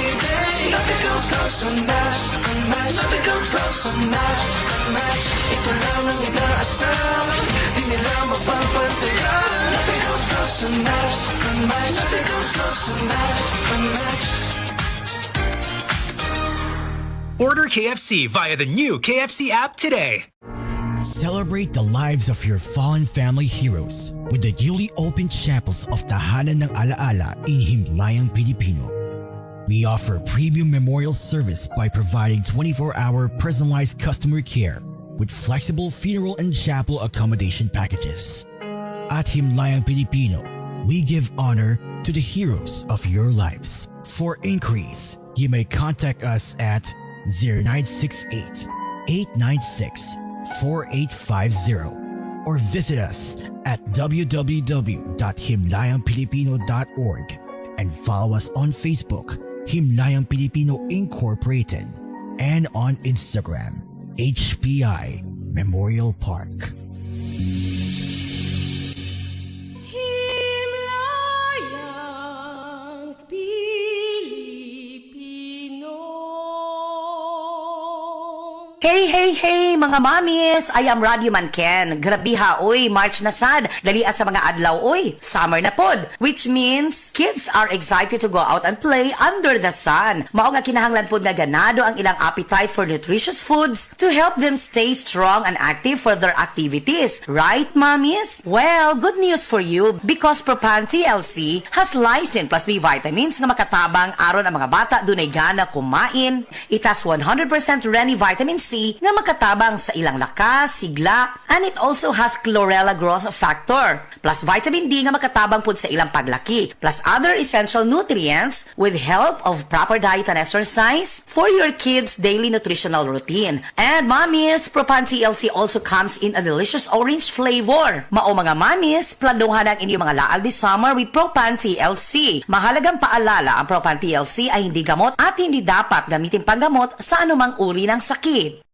Nothing goes close to match, unmatched. Nothing goes close to match, unmatched. Ito lang ang inaasam, di nila mapapantayan. Nothing goes close to match, unmatched. Nothing goes close to match, unmatched.
Order KFC via the new KFC app today.
Celebrate the lives of your fallen family heroes with the newly opened chapels of Tahanan ng Alaala in Himlayang Pilipino. We offer premium memorial service by providing 24-hour personalized customer care with flexible funeral and chapel accommodation packages. At Himlayang Pilipino, we give honor to the heroes of your lives. For inquiries, you may contact us at 0968-896-4850 or visit us at www.himlayangpilipino.org and follow us on Facebook, Himlayang Pilipino Incorporated, and on Instagram, HPI Memorial Park.
Hey, hey, hey!
mga mamis, I am Radio Man Ken. Grabe ha, oy, March na sad. Dali sa mga adlaw, oy, summer na pod. Which means, kids are excited to go out and play under the sun. Mao nga kinahanglan pod nga ganado ang ilang appetite for nutritious foods to help them stay strong and active for their activities. Right, mamis? Well, good news for you because Propan TLC has lysine plus B vitamins na makatabang aron ang mga bata dunay gana kumain. It has 100% Reni vitamin C na makatabang sa ilang lakas, sigla, and it also has chlorella growth factor, plus vitamin D nga makatabang pud sa ilang paglaki, plus other essential nutrients with help of proper diet and exercise for your kids' daily nutritional routine. And mommies, Propan TLC also comes in a delicious orange flavor. Mao mga mommies, planuhan ang inyong mga laal this summer with Propan TLC. Mahalagang paalala, ang Propan TLC ay hindi gamot at hindi dapat gamitin panggamot sa anumang uri ng sakit.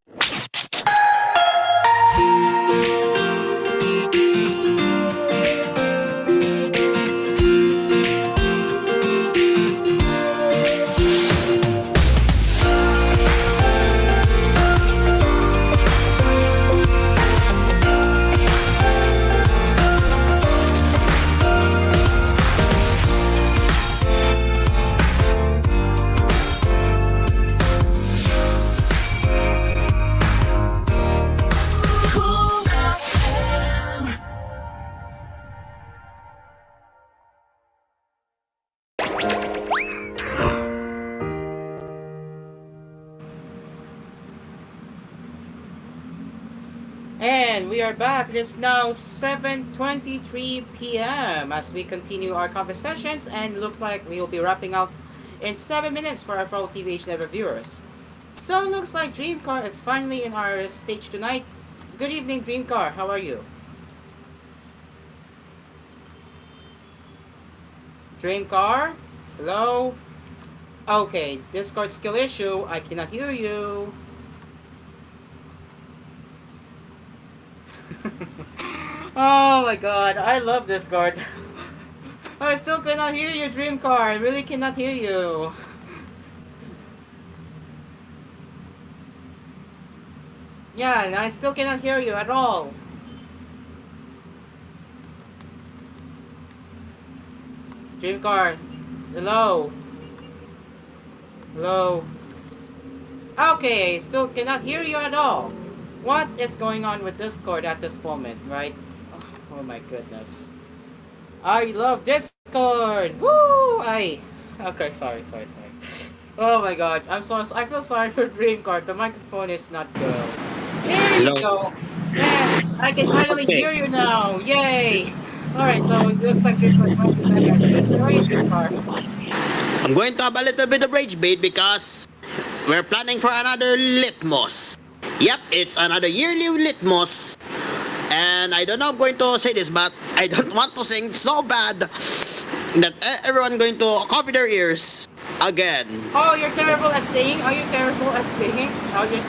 And we are back. It is now 7:23 p.m. as we continue our conversations, and looks like we will be wrapping up in 7 minutes for our fellow TVH Never viewers. So looks like Dreamcar is finally in our stage tonight. Good evening, Dreamcar. How are you? Dreamcar? Hello? Okay, Discord skill issue. I cannot hear you. Oh my god, I love Discord. I still cannot hear you, Dreamcar. I really cannot hear you. Yeah, and I still cannot hear you at all. Dreamcar, hello? Hello? Okay, still cannot hear you at all. What is going on with Discord at this moment, right? Oh my goodness. I love Discord! Woo! Okay, sorry. Oh my god, I feel sorry for Dreamcard. The microphone is not good. There you go! Yes! I can finally hear you now! Yay! Alright, so it looks like Dreamcard's might be back actually. How are you, Dreamcard?
I'm going to have a little bit of rage bait because we're planning for another litmus. Yep, it's another yearly litmus. And I don't know I'm going to say this, but I don't want to sing so bad that everyone going to cover their ears again.
Oh, you're terrible at singing? Are you terrible at singing? Are you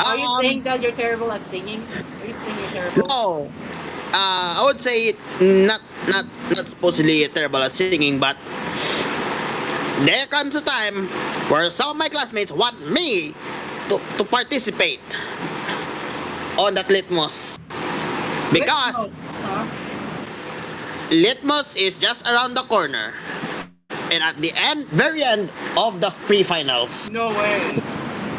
saying that you're terrible at singing? Are you saying you're terrible?
No. I would say not supposedly terrible at singing, but there comes a time where some of my classmates want me to participate on that litmus. Because litmus is just around the corner. And at the very end of the pre-finals.
No way.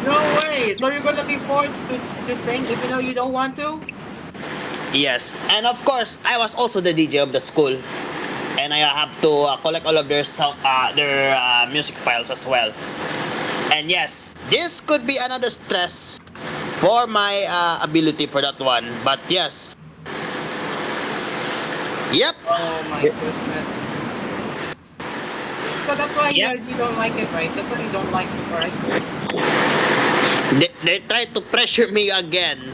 No way. So you're gonna be forced to sing even though you don't want to?
Yes. And of course, I was also the DJ of the school. And I have to collect all of their music files as well. And yes, this could be another stress for my ability for that one. But yes. Yep.
Oh my goodness. So that's why you don't like it, right? That's why you don't like it, right?
They tried to pressure me again.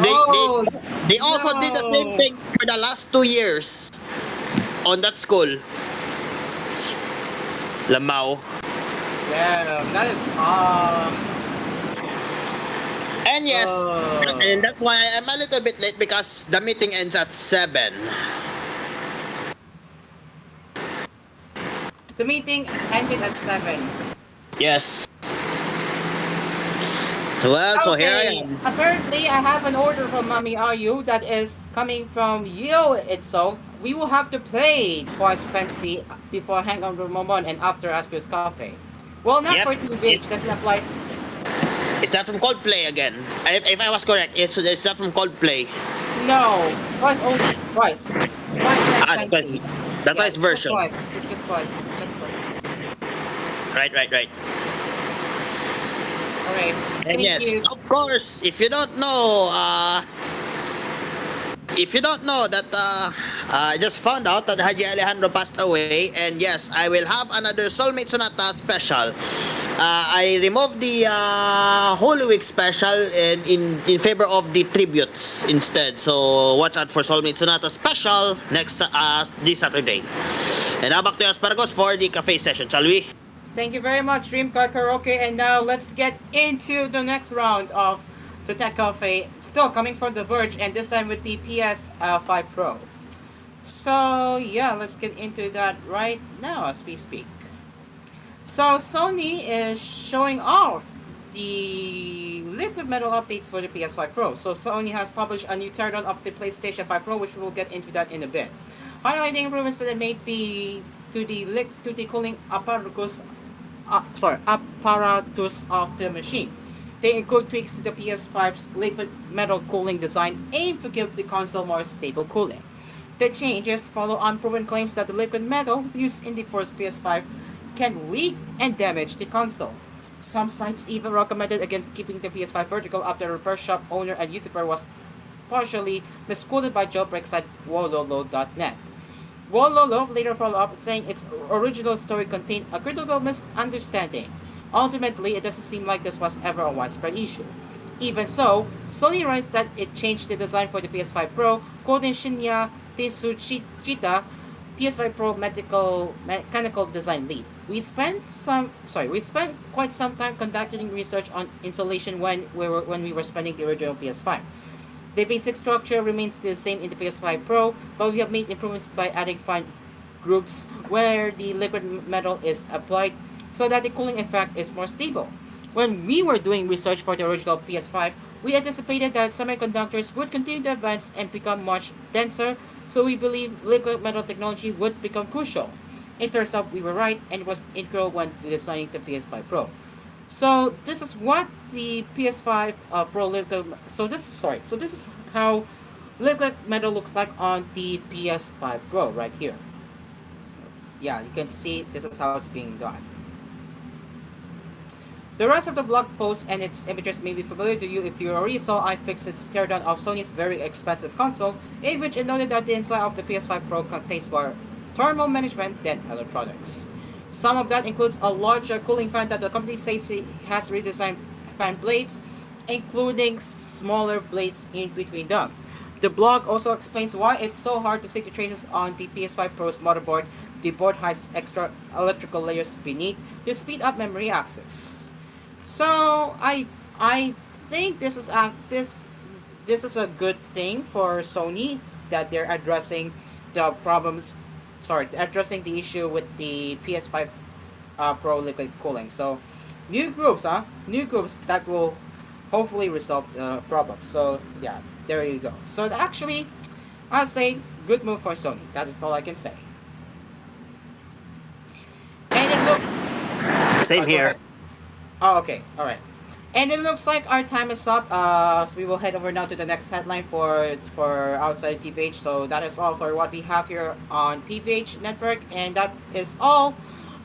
They also did the same thing for the last 2 years on that school. Lamau.
Yeah, that is
And yes, and that's why I'm a little bit late because the meeting ends at 7.
The meeting ended at 7.
Yes. Well, so here I
Okay,
am.
apparently I have an order from Mami Ayu that is coming from you itself. We will have to play Twice Fancy before Hang On Momon and after Aspio's Cafe. Well, not
Yep.
for TVH, doesn't apply.
Is that from Coldplay again? If I was correct, is that from Coldplay?
No, twice only. Twice. Twice Next
Ah,
Fancy.
that
Yeah,
was
it's just
version.
twice. It's just twice. Just twice.
Right.
Okay,
And
thank
yes,
you.
of course, if you don't know that I just found out that Haji Alejandro passed away, and yes, I will have another Soulmate Sonata special. I removed the Holy Week special in favor of the tributes instead. So watch out for Soulmate Sonata special next this Saturday. And now back to Asparagos for the cafe session, shall we?
Thank you very much, Dreamcard Karaoke. And now let's get into the next round of the Tech Cafe. Still coming from The Verge, and this time with the PS5 Pro. So, yeah, let's get into that right now as we speak. So, Sony is showing off the liquid metal updates for the PS5 Pro. So, Sony has published a new teardown of the PlayStation 5 Pro, which we'll get into that in a bit. Highlighting improvements that they made to the cooling apparatus of the machine. They include tweaks to the PS5's liquid metal cooling design aimed to give the console more stable cooling. The changes follow unproven claims that the liquid metal used in the first PS5 can leak and damage the console. Some sites even recommended against keeping the PS5 vertical after the repair shop owner and YouTuber was partially misquoted by jailbreak site wololo.net. Wololo later followed up saying its original story contained a critical misunderstanding. Ultimately, it doesn't seem like this was ever a widespread issue. Even so, Sony writes that it changed the design for the PS5 Pro, quoting Shinya Tsuchita, PS5 Pro mechanical design lead. We spent quite some time conducting research on installation when we were spending the original PS5. The basic structure remains the same in the PS5 Pro, but we have made improvements by adding fine groups where the liquid metal is applied so that the cooling effect is more stable. When we were doing research for the original PS5, we anticipated that semiconductors would continue to advance and become much denser, so we believe liquid metal technology would become crucial. It turns out we were right, and it was integral when designing the PS5 Pro. So this is what the PS5 Pro liquid. So this is how liquid metal looks like on the PS5 Pro right here. Yeah, you can see this is how it's being done. The rest of the blog post and its images may be familiar to you if you already saw iFixit's teardown of Sony's very expensive console, in which it noted that the inside of the PS5 Pro contains more thermal management than electronics. Some of that includes a larger cooling fan that the company says it has redesigned fan blades, including smaller blades in between them. The blog also explains why it's so hard to see the traces on the PS5 Pro's motherboard. The board has extra electrical layers beneath to speed up memory access. So I think this is a good thing for Sony that they're addressing the problems. Sorry, addressing the issue with the PS5 Pro liquid cooling. So new groups, new groups that will hopefully resolve the problem. So yeah, there you go. So actually, I'll say good move for Sony. That is all I can say. And it looks.
Same
Go
here.
ahead. Oh, okay. All right. And it looks like our time is up. So we will head over now to the next headline for outside TVH. So that is all for what we have here on TVH Network, and that is all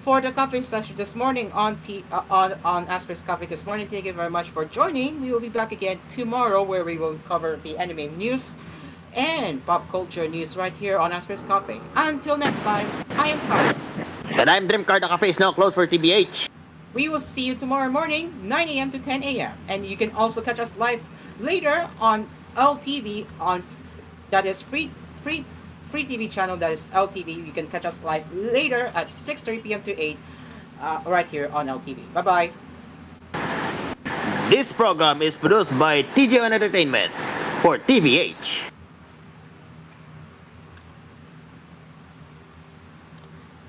for the coffee session this morning on Asphere's Coffee this morning. Thank you very much for joining. We will be back again tomorrow, where we will cover the anime news and pop culture news right here on Asphere's Coffee. Until next time, I am Kyle.
And I'm Dreamcard. The cafe is now closed for TBH.
We will see you tomorrow morning, 9 a.m. to 10 a.m. And you can also catch us live later on LTV that is free TV channel, that is LTV. You can catch us live later at 6:30 p.m. to 8 right here on LTV. Bye bye.
This program is produced by TJ Entertainment for TVH.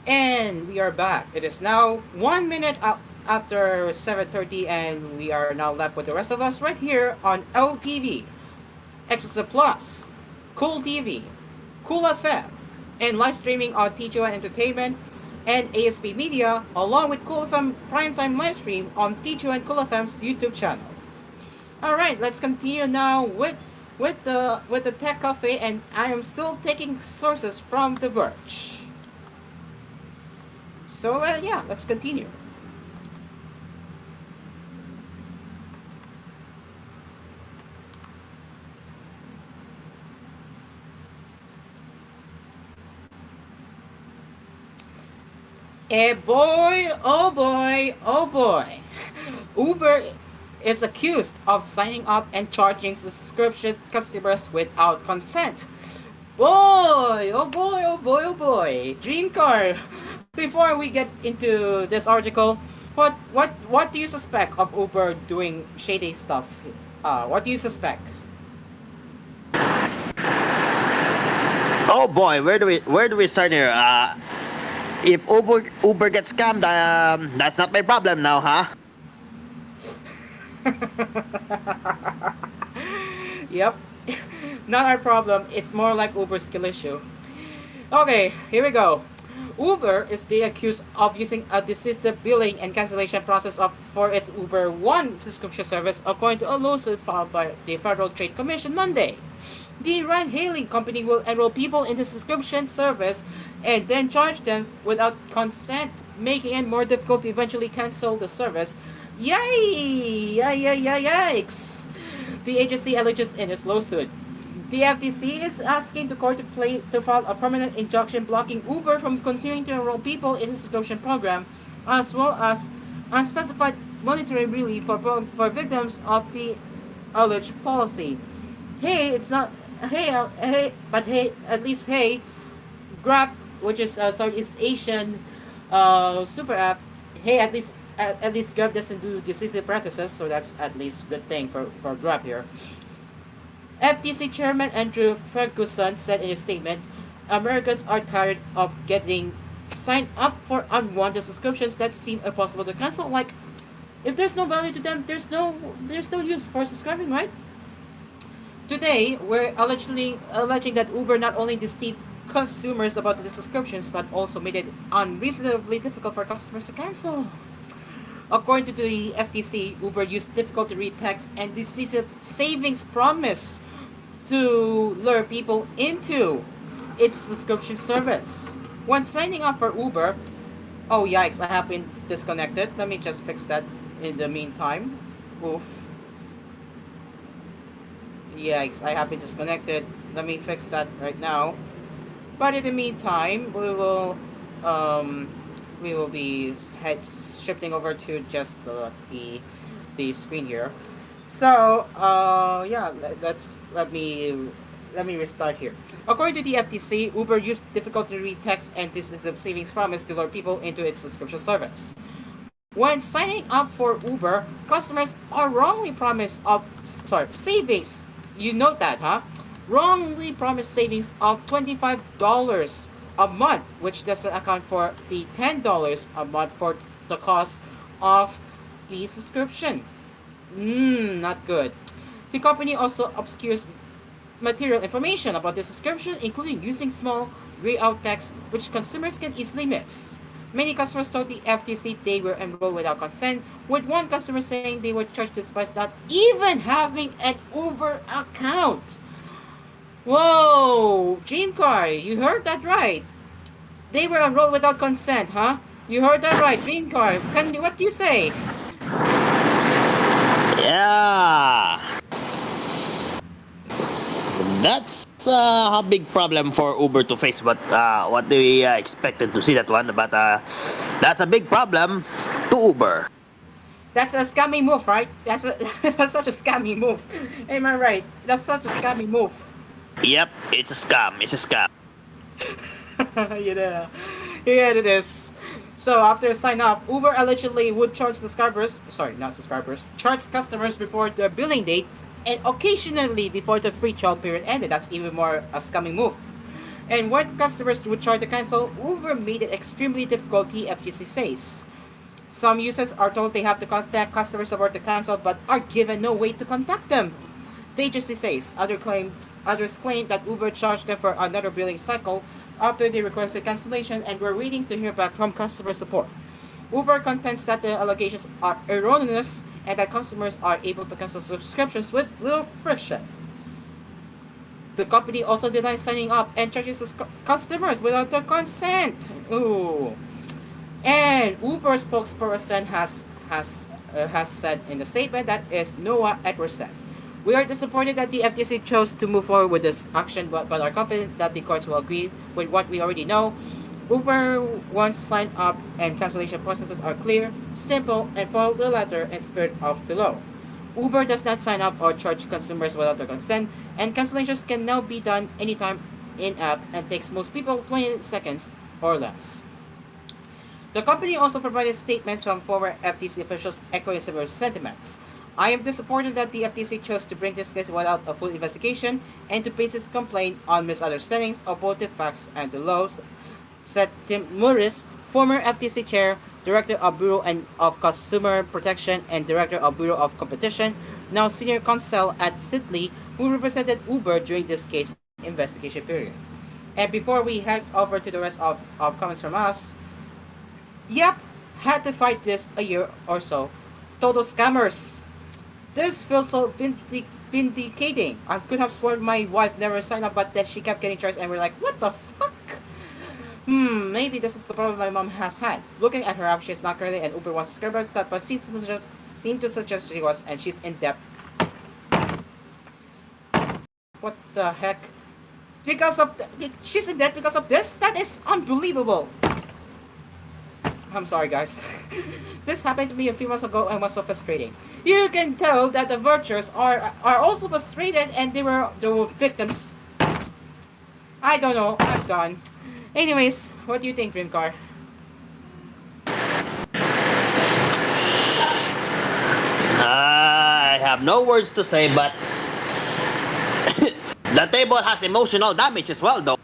And we are back. It is now 1 minute after 7:30, and we are now left with the rest of us right here on LTV, XS Plus, Cool TV, Cool FM, and live streaming on TGO Entertainment and ASP Media, along with Cool FM Primetime live stream on TGO and Cool FM's YouTube channel. All right, let's continue now with the Tech Cafe, and I am still taking sources from The Verge. So yeah, let's continue. Boy, oh boy, oh boy. Uber is accused of signing up and charging subscription customers without consent. Boy, oh boy, oh boy, oh boy. Dream car. Before we get into this article, what do you suspect of Uber doing shady stuff? What do you suspect?
Oh boy, where do we start here? If Uber gets scammed, that's not my problem now, huh?
Yep. Not our problem. It's more like Uber's skill issue. Okay, here we go. Uber is being accused of using a decisive billing and cancellation process for its Uber One subscription service, according to a lawsuit filed by the Federal Trade Commission Monday. The ride-hailing company will enroll people in the subscription service and then charge them without consent, making it more difficult to eventually cancel the service. Yikes! The agency alleges in its lawsuit. The FTC is asking the court to file a permanent injunction blocking Uber from continuing to enroll people in the subscription program, as well as unspecified monetary relief for victims of the alleged policy. Hey, it's not. Hey, at least Grab, which is it's Asian super app. Hey, at least Grab doesn't do decisive practices, so that's at least good thing for Grab here. FTC Chairman Andrew Ferguson said in a statement, Americans are tired of getting signed up for unwanted subscriptions that seem impossible to cancel. Like, if there's no value to them, there's no use for subscribing, right? Today, we're alleging that Uber not only deceived consumers about the subscriptions, but also made it unreasonably difficult for customers to cancel. According to the FTC, Uber used difficult to read text and decisive savings promise to lure people into its subscription service. When signing up for Uber, oh yikes, I have been disconnected. Let me just fix that in the meantime. Oof. Yikes, I have been disconnected. Let me fix that right now. But in the meantime, we will be shifting over to just the screen here. So yeah, let me restart here. According to the FTC, Uber used difficult to read text and decisive savings promise to lure people into its subscription service. When signing up for Uber, customers are wrongly promised savings. You note that, huh? Wrongly promised savings of $25 a month, which doesn't account for the $10 a month for the cost of the subscription. Not good. The company also obscures material information about the subscription, including using small gray out text, which consumers can easily miss. Many customers told the FTC they were enrolled without consent, with one customer saying they were charged despite not even having an Uber account. Whoa, Dreamcar, you heard that right. They were enrolled without consent, huh? You heard that right, Dreamcar. What do you say?
Yeah. That's a big problem for Uber to face, but what we expected to see that one, but that's a big problem to Uber.
That's a scammy move, right? That's such a scammy move. Am I right? That's such a scammy move.
Yep, it's a scam. It's a scam.
Yeah, it is. So after sign up, Uber allegedly would charge charge customers before the billing date and occasionally before the free trial period ended. That's even more a scamming move. And when customers would try to cancel, Uber made it extremely difficult, the FTC says. Some users are told they have to contact customer support to cancel, but are given no way to contact them. The agency says others claim that Uber charged them for another billing cycle after they requested cancellation and were waiting to hear back from customer support. Uber contends that the allegations are erroneous and that customers are able to cancel subscriptions with little friction. The company also denies signing up and charges customers without their consent. Ooh. And Uber spokesperson has said in the statement that is Noah Edwardson. We are disappointed that the FTC chose to move forward with this action, but are confident that the courts will agree with what we already know. Uber once signed up and cancellation processes are clear, simple, and follow the letter and spirit of the law. Uber does not sign up or charge consumers without their consent, and cancellations can now be done anytime in-app and takes most people 20 seconds or less. The company also provided statements from former FTC officials echoing similar sentiments. I am disappointed that the FTC chose to bring this case without a full investigation and to base its complaint on misunderstandings of both the facts and the laws, said Tim Morris, former FTC chair, director of Bureau of Consumer Protection and director of Bureau of Competition, now senior counsel at Sidley, who represented Uber during this case investigation period. And before we head over to the rest of comments from us, yep, had to fight this a year or so. Total scammers. This feels so vindicating. I could have sworn my wife never signed up, but then she kept getting charged, and we're like, what the fuck? Maybe this is the problem my mom has had. Looking at her app, she's not currently an Uber One subscriber, but seems to suggest she was, and she's in debt. What the heck? She's in debt because of this? That is unbelievable. I'm sorry, guys. This happened to me a few months ago and was so frustrating. You can tell that the virtuers are also frustrated and they were victims. I don't know. I'm done. Anyways, what do you think, Dreamcar?
I have no words to say, but the table has emotional damage as well, though.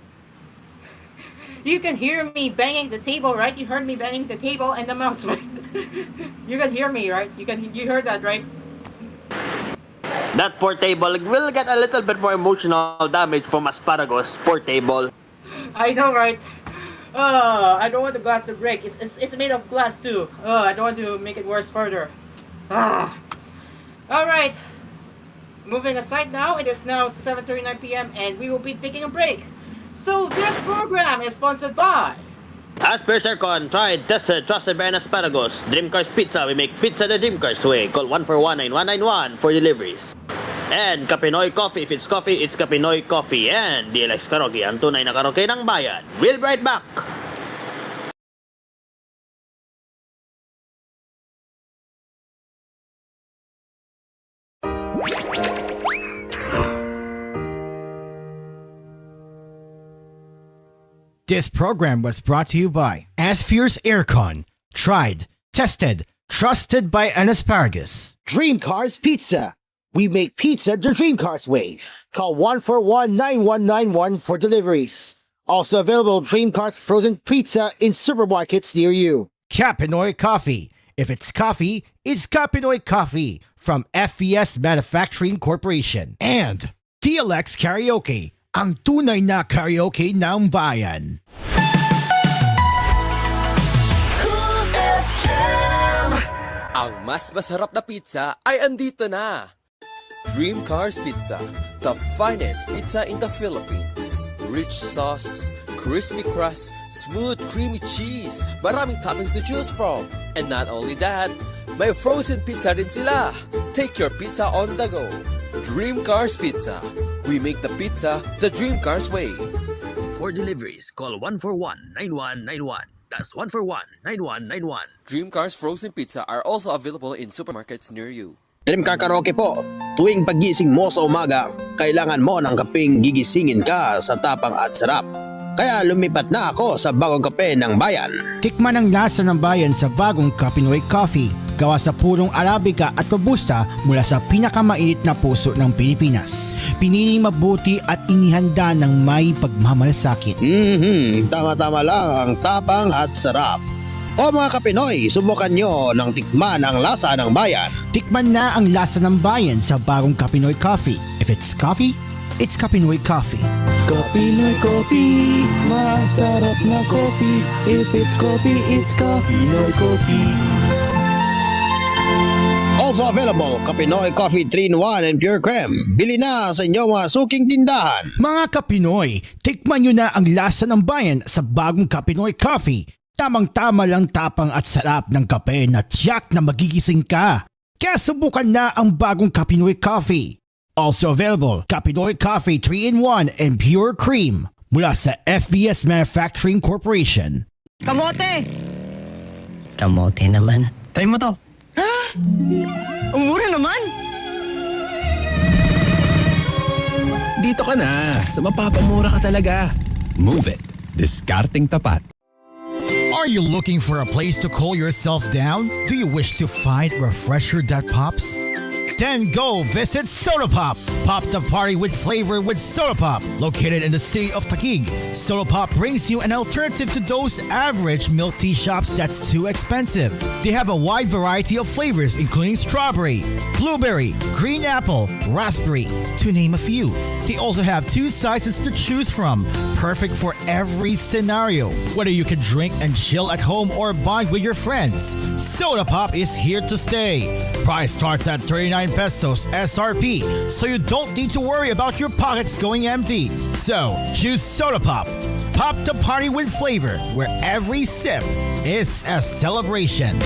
You can hear me banging the table, right? You heard me banging the table and the mouse, right? You can hear me, right? You heard that, right?
That poor table will get a little bit more emotional damage from Asparagus. Poor table.
I know, right? I don't want the glass to break. It's made of glass too. I don't want to make it worse further. Alright. Moving aside now, it is now 7:39 p.m. and we will be taking a break. So this program is sponsored by
Asphere Circon, tried, tested, trusted by an Asparagus. Dreamcars Pizza, we make pizza the Dreamcars way. Call 141-9191 for deliveries. And Kapinoy Coffee, if it's coffee, it's Kapinoy Coffee. And DLX Karaoke, ang tunay na karaoke ng bayan. We'll be right back.
This program was brought to you by Asphere's Aircon. Tried, tested, trusted by an Asparagus.
Dream Cars Pizza. We make pizza the Dream Cars way. Call 141-9191 for deliveries. Also available Dream Cars frozen pizza in supermarkets near you.
Kapinoy Coffee. If it's coffee, it's Kapinoy Coffee from FES Manufacturing Corporation. And DLX Karaoke, ang tunay na karaoke ng bayan.
Ang mas masarap na pizza ay andito na. Dream Cars Pizza, the finest pizza in the Philippines. Rich sauce, crispy crust, smooth creamy cheese, maraming toppings to choose from. And not only that, may frozen pizza rin sila. Take your pizza on the go. Dream Cars Pizza. We make the pizza the Dream Cars way.
For deliveries, call 141-9191. That's 141-9191.
Dream Cars Frozen Pizza are also available in supermarkets near you.
Dreamcar Karaoke po. Tuwing paggising mo sa umaga, kailangan mo ng kapeng gigisingin ka sa tapang at sarap. Kaya lumipat na ako sa bagong kape ng bayan.
Tikman ang lasa ng bayan sa bagong Kapinoy Coffee. Gawa sa purong Arabica at Robusta mula sa pinakamainit na puso ng Pilipinas. Piniling mabuti at inihanda ng may pagmamalasakit.
Tama-tama lang ang tapang at sarap. O mga Kapinoy, subukan nyo ng tikman ang lasa ng bayan.
Tikman na ang lasa ng bayan sa bagong Kapinoy Coffee. If it's coffee, it's Kapinoy Coffee.
Kapinoy Coffee, masarap na coffee. If it's coffee, it's Kapinoy Coffee.
Also available, Kapinoy Coffee 3-in-1 and Pure Creme. Bili na sa inyong mga suking tindahan.
Mga Kapinoy, tikman nyo na ang lasa ng bayan sa bagong Kapinoy Coffee. Tamang-tama lang tapang at sarap ng kape na tiyak na magigising ka. Kaya subukan na ang bagong Kapinoy Coffee. Also available, Kapinoy Coffee 3-in-1 and Pure Cream mula sa FBS Manufacturing Corporation.
Kamote! Kamote naman. Try mo to. Ha? Ang mura naman!
Dito ka na, sa mapapamura ka talaga. Move it. Discarding tapat.
Are you looking for a place to cool yourself down? Do you wish to find a refresher that pops? Then go visit Soda Pop. Pop the party with flavor with Soda Pop. Located in the city of Taguig, Soda Pop brings you an alternative to those average milk tea shops that's too expensive. They have a wide variety of flavors including strawberry, blueberry, green apple, raspberry, to name a few. They also have 2 sizes to choose from, perfect for every scenario. Whether you can drink and chill at home or bond with your friends, Soda Pop is here to stay. Price starts at 39 pesos SRP, so you don't need to worry about your pockets going empty. So, choose Soda Pop. Pop the party with flavor, where every sip is a celebration.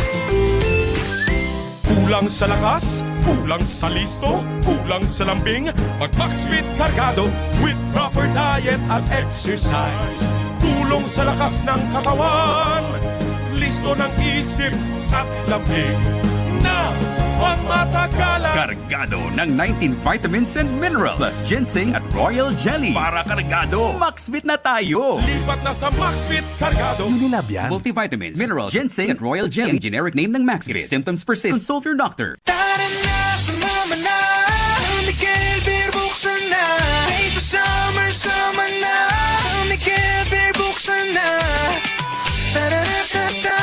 Kulang sa lakas, kulang sa listo, kulang sa lambing. Mag-Maxfit Cargado with proper diet at exercise. Tulong sa lakas ng katawan, listo ng isip at lambing. Na pagmatagalan.
Kargado ng 19 vitamins and minerals plus ginseng at royal jelly. Para kargado, Maxfit na tayo.
Lipat na sa Maxfit Cargado.
Unilab yan. Multivitamins, minerals, ginseng at royal jelly. Ang generic name ng Maxfit. If symptoms persist, consult your doctor.
Tara na, sumama na. Sa Miguel Beer, buksan na. Hey, sa summer, sama na. Sa Miguel Beer, buksan na. Tara-ra-ta-ta.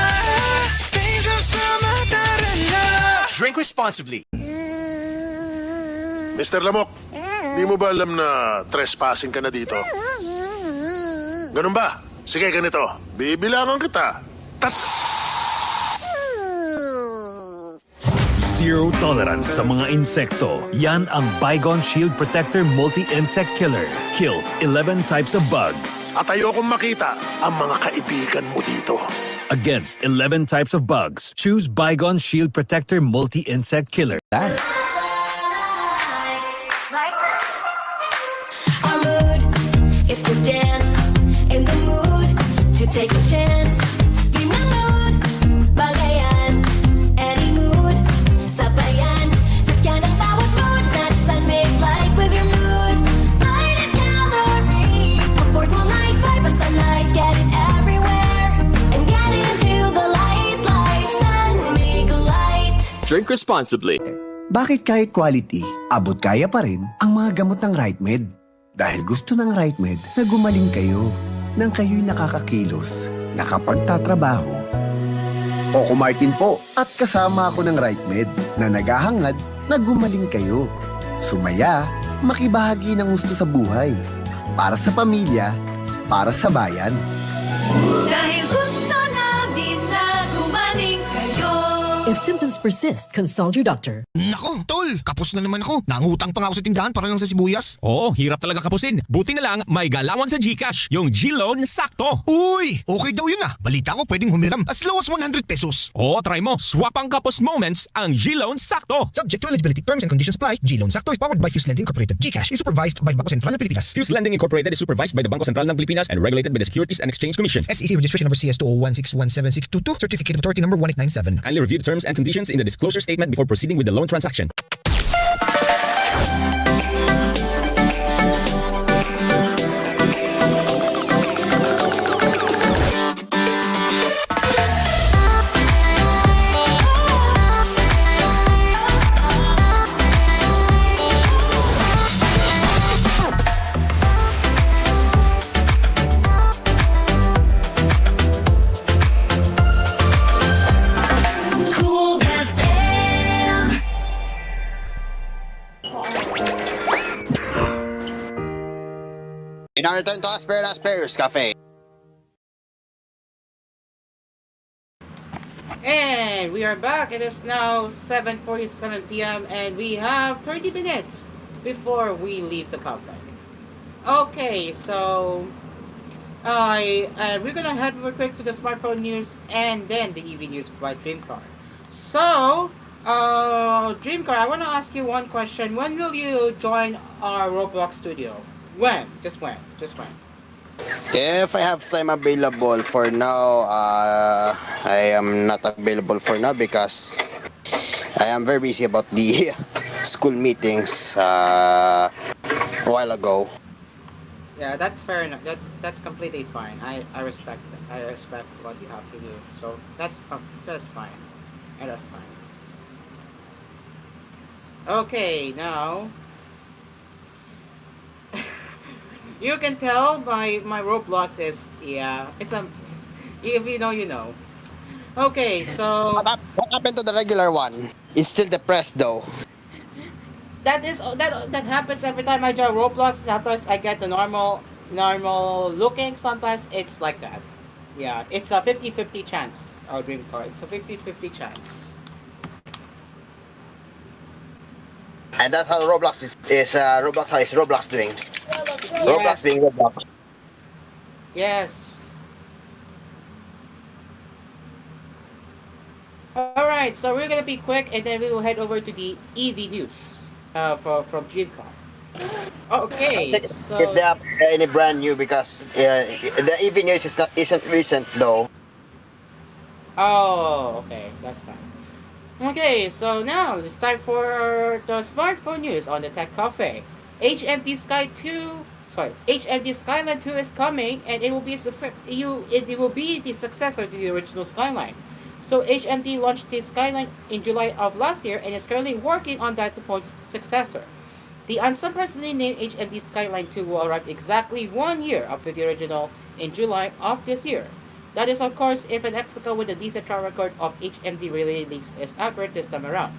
Hey, sa summer, tara na.
Drink responsibly.
Mr. Lamok, di mo ba alam na trespassing ka na dito? Ganun ba? Sige, ganito. Bibilangan kita.
Zero tolerance sa mga insekto. Yan ang Bygone Shield Protector Multi-Insect Killer. Kills 11 types of bugs.
At ayokong makita ang mga kaibigan mo dito.
Against 11 types of bugs, choose Bygone Shield Protector Multi-Insect Killer.
Our mood is to dance, in the mood to take a chance. Give me mood, bagayan, any mood, sabayan. Sakyan ang bawat mood, match and make light with your mood. Light it down the ring, afford mo light, light, basta light, get it everywhere. And get into the light, life, sun, make light.
Drink responsibly.
Bakit kahit quality, abot kaya pa rin ang mga gamot ng RightMed? Dahil gusto ng RightMed na gumaling kayo nang kayo'y nakakakilos, nakapagtatrabaho. Coco Martin po at kasama ako ng RightMed na naghahangad na gumaling kayo. Sumaya, makibahagi ng gusto sa buhay. Para sa pamilya, para sa bayan.
Dahil gusto namin na gumaling kayo.
If symptoms persist, consult your doctor.
Nako, tol, kapos na naman ako. Nangutang pa nga ako sa tindahan para lang sa sibuyas.
Oo, hirap talaga kapusin. Buti na lang, may galawan sa GCash. Yung G-Loan sakto.
Uy, okay daw yun ah. Balita ko pwedeng humiram as low as 100 pesos.
Oo, try mo. Swap ang kapos moments, ang G-Loan sakto.
Subject to eligibility, terms and conditions apply. G-Loan Sakto is powered by Fuse Lending Incorporated. GCash is supervised by Bangko Sentral ng Pilipinas.
Fuse Lending Incorporated is supervised by the Bangko Sentral ng Pilipinas and regulated by the Securities and Exchange Commission.
SEC registration number CS201617622, certificate of authority number 1897.
Kindly review the terms and conditions in the disclosure statement before proceeding with the loan transaction.
In our return to Asphere's Cafe.
And we are back. It is now 7:47 p.m. and we have 30 minutes before we leave the cafe. Okay, so we're gonna head real quick to the smartphone news and then the EV news by Dreamcar. So, Dreamcar, I want to ask you one question. When will you join our Roblox studio? When? Just when? Just when?
If I have time available for now, I am not available for now because I am very busy about the school meetings a while ago.
Yeah, that's fair enough. That's completely fine. I respect that. I respect what you have to do. So that's fine. And that's fine. Okay, now you can tell my Roblox is, yeah, it's a, if you know you know. Okay, so
What happened to the regular one? It's still depressed though.
that happens every time I join Roblox. Sometimes I get the normal looking. Sometimes it's like that. Yeah, it's a 50-50 chance. Our dream car. It's a 50-50 chance.
And that's how Roblox is Roblox how is Roblox doing. Roblox being
Yes.
Roblox.
Yes. All right. So we're gonna be quick, and then we will head over to the EV news. From Dreamcar. Okay.
If they
So
have any brand new because the EV news isn't recent though.
oh, okay, that's fine. Okay, so now it's time for the smartphone news on the Tech Cafe. HMD Skyline 2 is coming, and it will be it will be the successor to the original Skyline. So HMD launched the Skyline in July of last year and is currently working on that phone's successor. The unsurprisingly named HMD Skyline 2 will arrive exactly 1 year after the original in July of this year. That is, of course, if an Mexico with a decent track record of HMD related leaks is accurate this time around.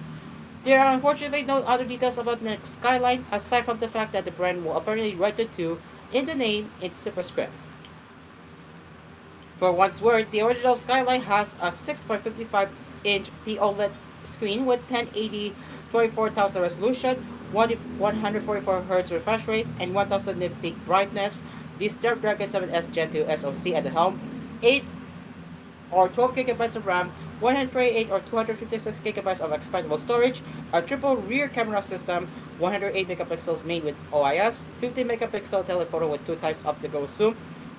There are unfortunately no other details about the Skyline aside from the fact that the brand will apparently write the 2 in the name in superscript. For once word, the original Skyline has a 6.55-inch POLED screen with 1080 24,000 resolution, 144Hz refresh rate, and 1000 nit peak brightness. The Snapdragon 7S Gen 2 SoC at the helm, 8 or 12 gigabytes of RAM, 128 or 256 gigabytes of expandable storage, a triple rear camera system, 108 megapixels main with OIS, 50 megapixel telephoto with 2 times optical zoom,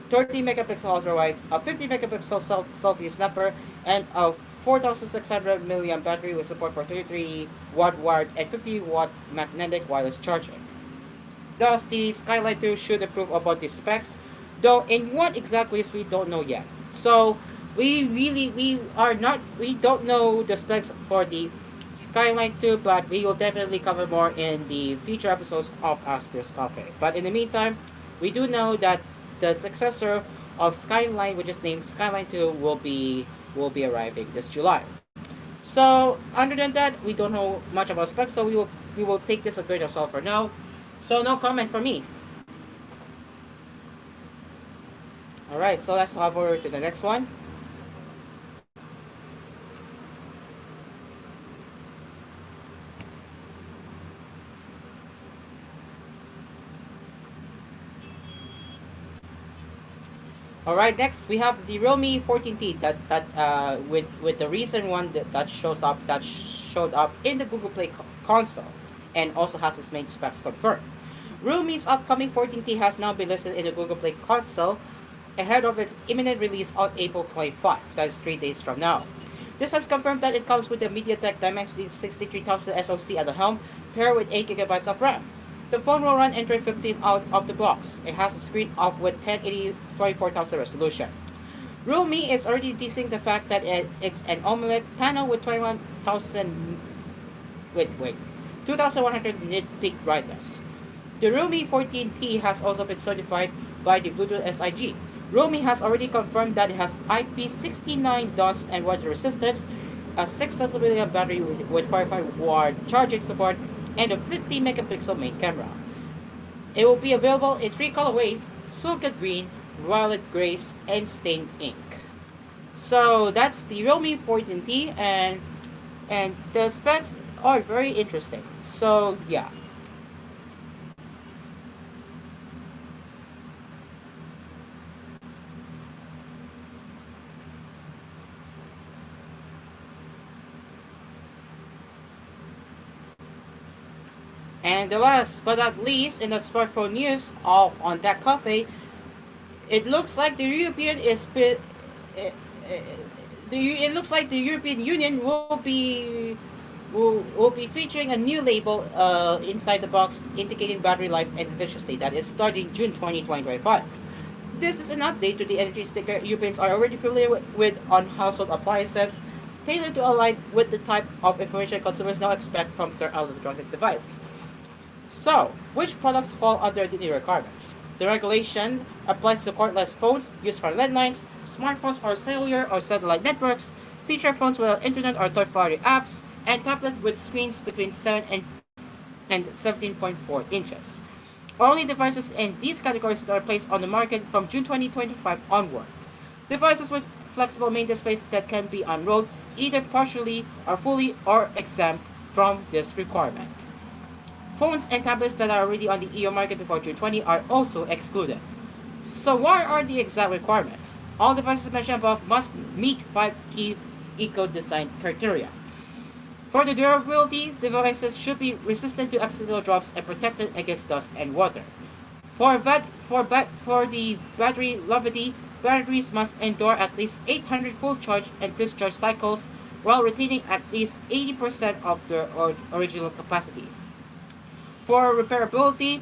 30 megapixel ultra wide, a 50 megapixel selfie snapper, and a 4600 milliamp battery with support for 33-watt wired and 50-watt magnetic wireless charging. Thus, the Skyline 2 should improve upon the specs, though in what exact ways we don't know yet. So, we don't know the specs for the Skyline 2, but we will definitely cover more in the future episodes of Asphere's Cafe. But in the meantime, we do know that the successor of Skyline, which is named Skyline 2, will be arriving this July. So, other than that, we don't know much about specs, so we will take this a grain of salt for now. So, no comment from me. All right, so let's move over to the next one. All right, next we have the Realme 14T with the recent one that showed up in the Google Play console and also has its main specs confirmed. Realme's upcoming 14T has now been listed in the Google Play console ahead of its imminent release on April 25. That is 3 days from now. This has confirmed that it comes with the MediaTek Dimensity 63000 SoC at the helm, paired with 8 gigabytes of RAM. The phone will run Android 15 out of the box. It has a screen up with 1080 24,000 resolution. Realme is already teasing the fact that it's an AMOLED panel with 21,000 wait 2,100 nit peak brightness. The Realme 14T has also been certified by the Bluetooth SIG. Realme has already confirmed that it has IP69 dust and water resistance, a 6,000 mAh battery with 45-watt charging support, and a 50 megapixel main camera. It will be available in three colorways: Sulka Green, Violet Grace, and Stained Ink. So that's the Realme 14T, and the specs are very interesting. So yeah. And the last but not least in the smartphone news of On That Cafe, it looks like the European is it looks like the European Union will be featuring a new label inside the box indicating battery life and efficiency that is starting June 2025. This is an update to the energy sticker Europeans are already familiar with on household appliances, tailored to align with the type of information consumers now expect from their electronic device. So, which products fall under the new requirements? The regulation applies to cordless phones used for landlines, smartphones for cellular or satellite networks, feature phones with internet or third-party apps, and tablets with screens between 7 and 17.4 inches. Only devices in these categories are placed on the market from June 2025 onward. Devices with flexible main displays that can be unrolled either partially or fully or exempt from this requirement. Phones and tablets that are already on the EU market before June 20 are also excluded. So what are the exact requirements? All devices mentioned above must meet 5 key eco-design criteria. For the durability, devices should be resistant to accidental drops and protected against dust and water. For the battery longevity, batteries must endure at least 800 full charge and discharge cycles while retaining at least 80% of their original capacity. For repairability,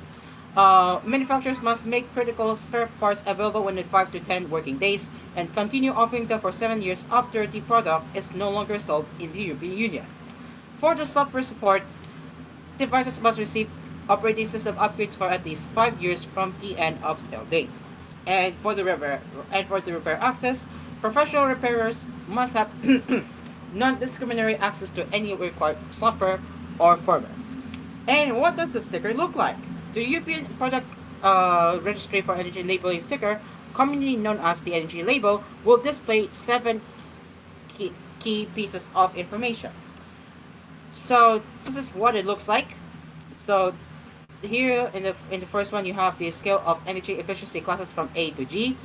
manufacturers must make critical spare parts available within 5 to 10 working days and continue offering them for 7 years after the product is no longer sold in the European Union. For the software support, devices must receive operating system upgrades for at least 5 years from the end of sale date. And for the repair access, professional repairers must have non-discriminatory access to any required software or firmware. And what does the sticker look like? The European Product Registry for Energy Labeling sticker, commonly known as the energy label, will display 7 key pieces of information. So this is what it looks like. So here in the first one you have the scale of energy efficiency classes from A to G.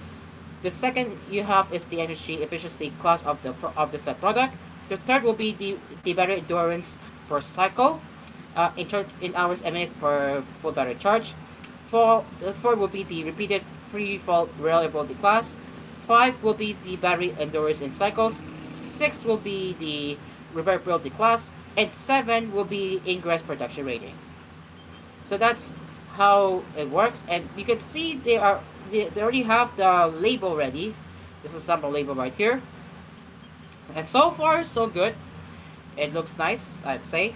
The second you have is the energy efficiency class of the said product. The third will be the battery endurance per cycle, in hours and minutes per full battery charge. The fourth will be the repeated free fall reliability class. 5 will be the battery endurance in cycles. 6 will be the repairability class, and 7 will be ingress production rating. So that's how it works, and you can see they already have the label ready. This is sample label right here, and so far so good. It looks nice, I'd say.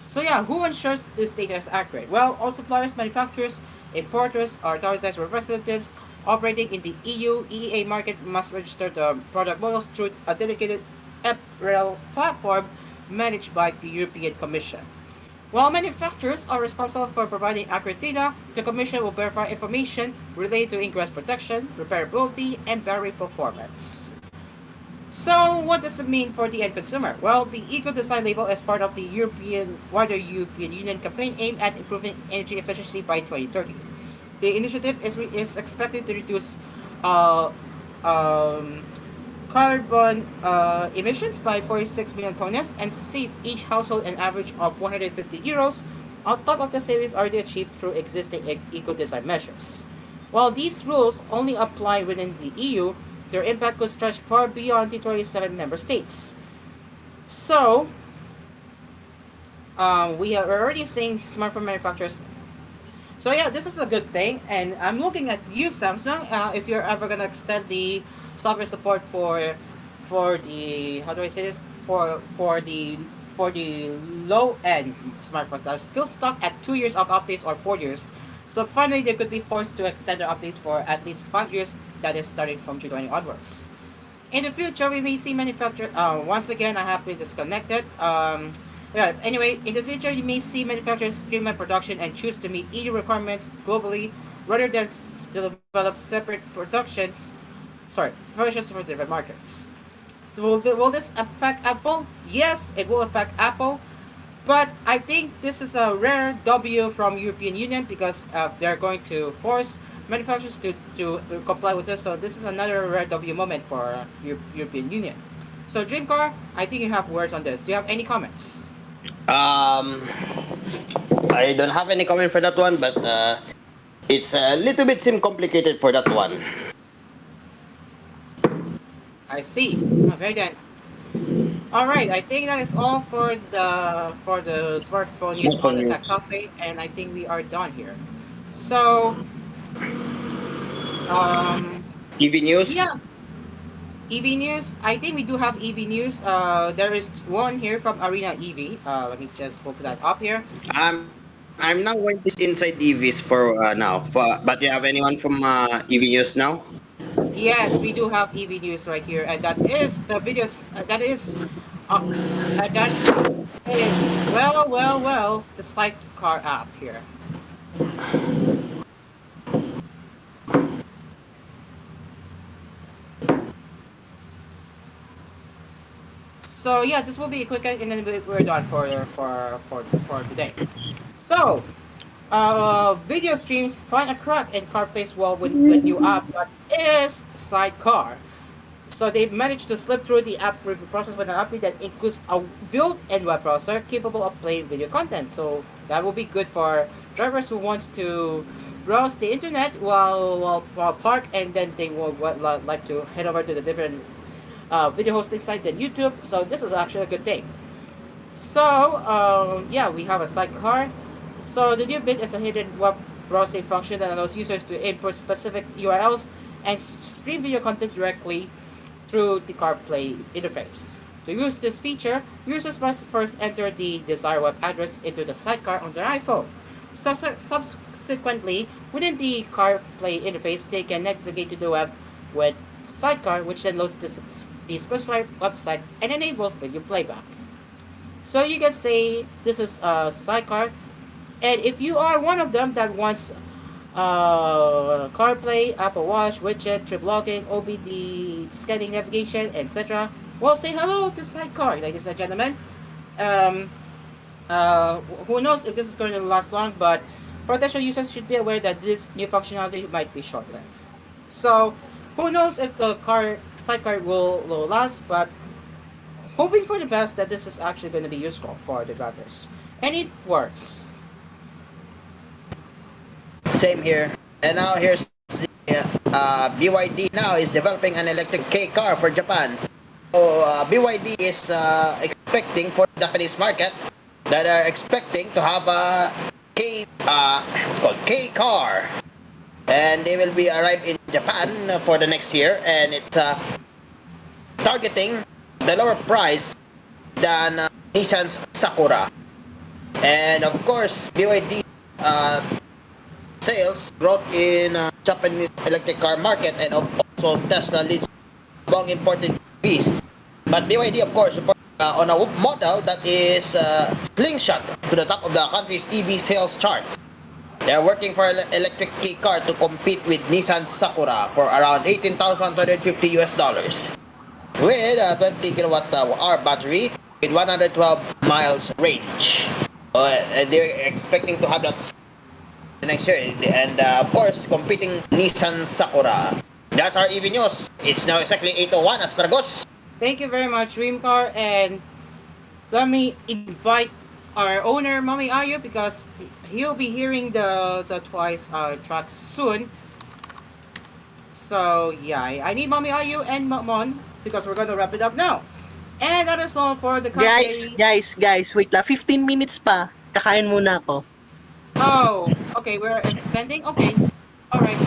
So yeah, who ensures this data is accurate? Well, all suppliers, manufacturers, importers, or authorized representatives operating in the EU EEA market must register the product models through a dedicated EPREL platform managed by the European Commission. While manufacturers are responsible for providing accurate data, the Commission will verify information related to ingress protection, repairability, and battery performance. So, what does it mean for the end consumer? Well, the Eco Design label is part of the wider European Union campaign aimed at improving energy efficiency by 2030. The initiative is expected to reduce uh, um, carbon emissions by 46 million tonnes and save each household an average of €150 on top of the savings already achieved through existing eco-design measures. While these rules only apply within the EU, their impact could stretch far beyond the 27 member states. So, we are already seeing smartphone manufacturers. So yeah, this is a good thing, and I'm looking at you, Samsung. If you're ever gonna extend the software support for the how do I say this for the low end smartphones that are still stuck at 2 years of updates or 4 years. So finally, they could be forced to extend their updates for at least 5 years. That is starting from June 20 onwards. In the future, we may see manufacturers. Once again, I have been disconnected. Yeah. Anyway, in the future, you may see manufacturers streamline production and choose to meet EU requirements globally rather than develop separate productions. Sorry, versions for different markets. So will this affect Apple? Yes, it will affect Apple. But I think this is a rare W from European Union because they're going to force manufacturers to comply with this. So this is another rare W moment for European Union. So Dreamcar, I think you have words on this. Do you have any comments?
Um, I don't have any comment for that one, but it's a little bit seem complicated for that one.
I see. Very then. All right, I think that is all for the smartphone news on the Tech Cafe, and I think we are done here. So, um,
TV news.
yeah, EV news. I think we do have EV news. There is one here from Arena EV. Let me just pull that up here.
I'm now going to inside EVs for now. But you have anyone from EV news now?
Yes, we do have EV news right here, and that is the videos. Uh, that is the Sidecar app here. So yeah, this will be a quick, and then we're done for today. So, video streams find a crack in CarPlay's wall with new app that is Sidecar. So they managed to slip through the app review process with an update that includes a built-in web browser capable of playing video content. So that will be good for drivers who wants to browse the internet while parked, and then they will like to head over to the different video hosting site than YouTube. So this is actually a good thing. So yeah, we have a sidecar. So the new bit is a hidden web browsing function that allows users to input specific URLs and stream video content directly through the CarPlay interface. To use this feature, users must first enter the desired web address into the sidecar on their iPhone. Subsequently, within the CarPlay interface, they can navigate to the web with Sidecar, which then loads the specified website and enables video playback. So you can say this is a Sidecar, and if you are one of them that wants CarPlay, Apple Watch, widget, trip logging, OBD, scanning navigation, etc., well, say hello to Sidecar, ladies and gentlemen. Um, who knows if this is going to last long, but potential users should be aware that this new functionality might be short-lived. So, who knows if the sidecar will last, but hoping for the best that this is actually going to be useful for the drivers. And it works.
Same here. And now here's the BYD now is developing an electric K car for Japan. So BYD is expecting for the Japanese market that are expecting to have a it's called K car, and they will be arrive in Japan for the next year, and it's targeting the lower price than Nissan's Sakura. And of course, BYD sales growth in Japanese electric car market, and also Tesla leads among imported EVs. But BYD, of course, on a model that is slingshot to the top of the country's EV sales chart. They are working for an electric key car to compete with Nissan Sakura for around $18,250 US dollars, with a 20 kilowatt hour battery with 112 miles range. They're expecting to have that next year, and of course competing Nissan Sakura. That's our EV news. It's now exactly 8:01 Asparagos.
Thank you very much, Dreamcar, and let me invite our owner, Mommy Ayu, because he'll be hearing the twice track soon. So yeah, I need Mommy Ayu and Mon because we're gonna wrap it up now. And that is all for the cafe.
Guys, wait lang. 15 minutes pa. Kakain muna ako.
Oh, okay, we're extending? Okay. Alright.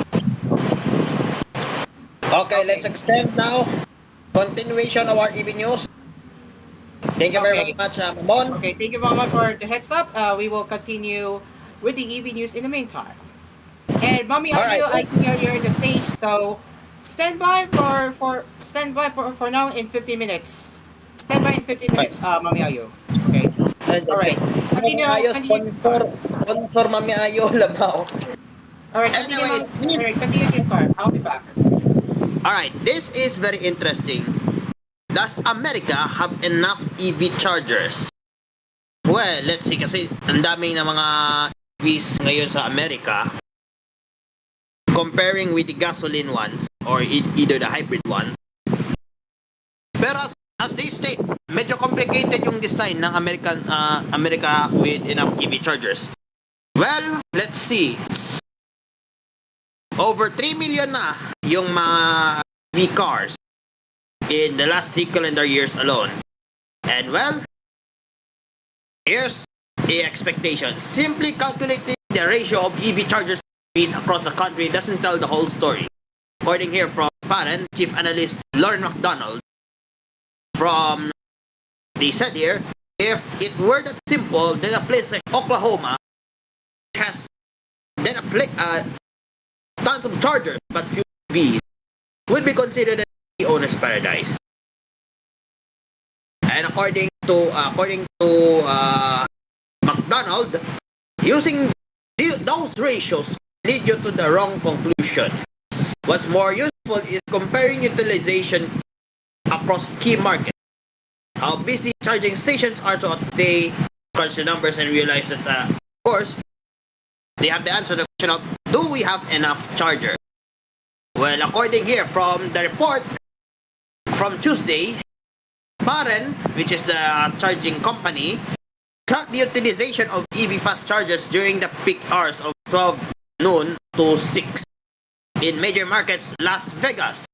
Okay, let's extend now. Continuation of our EV news. Thank you very much, Mon.
Okay, thank you, Mama, for the heads up. We will continue with the EV news in the meantime. And Mommy Ayu, I can hear you're in the stage, so stand by for now in 15 minutes. Stand by in 15 minutes, Mommy Ayu. Okay. Alright, continue,
Ayo
continue your car.
sponsor mami ayo labaw.
Alright, continue,
Anyways,
alright, continue your car. I'll be back.
alright, this is very interesting. Does America have enough EV chargers? Well, let's see kasi ang daming na mga EVs ngayon sa Amerika comparing with the gasoline ones or either the hybrid ones. Pero as they state, medyo complicated yung design ng America with enough EV chargers. Well, let's see. Over 3 million na yung mga EV cars in the last 3 calendar years alone. And well, here's a expectation. Simply calculating the ratio of EV chargers across the country doesn't tell the whole story. According here from Parent Chief Analyst Lauren McDonald, they said here, if it were that simple, then a place like Oklahoma has then tons of chargers but few EVs would be considered the owner's paradise. And according to McDonald, using those ratios lead you to the wrong conclusion. What's more useful is comparing utilization across key markets. How busy charging stations are today, crunch the numbers and realize that, of course, they have the answer to the question of, do we have enough chargers? Well, according here from the report from Tuesday, Baren, which is the charging company, tracked the utilization of EV fast chargers during the peak hours of 12 noon to 6 in major markets. Las Vegas,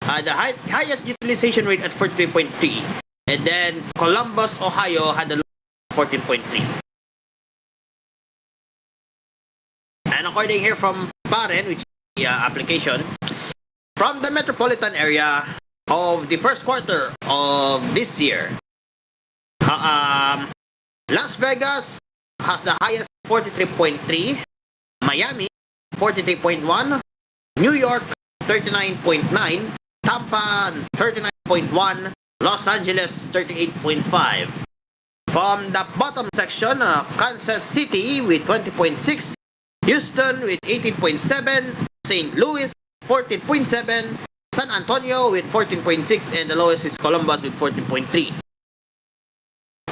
the highest utilization rate at 43.3, and then Columbus, Ohio had a 14.3. And according here from Baren, which is the application, from the metropolitan area of the first quarter of this year, Las Vegas has the highest 43.3, Miami 43.1, New York 39.9, Tampa 39.1, Los Angeles 38.5. From the bottom section, Kansas City with 20.6, Houston with 18.7, St. Louis 14.7, San Antonio with 14.6, and the lowest is Columbus with 14.3.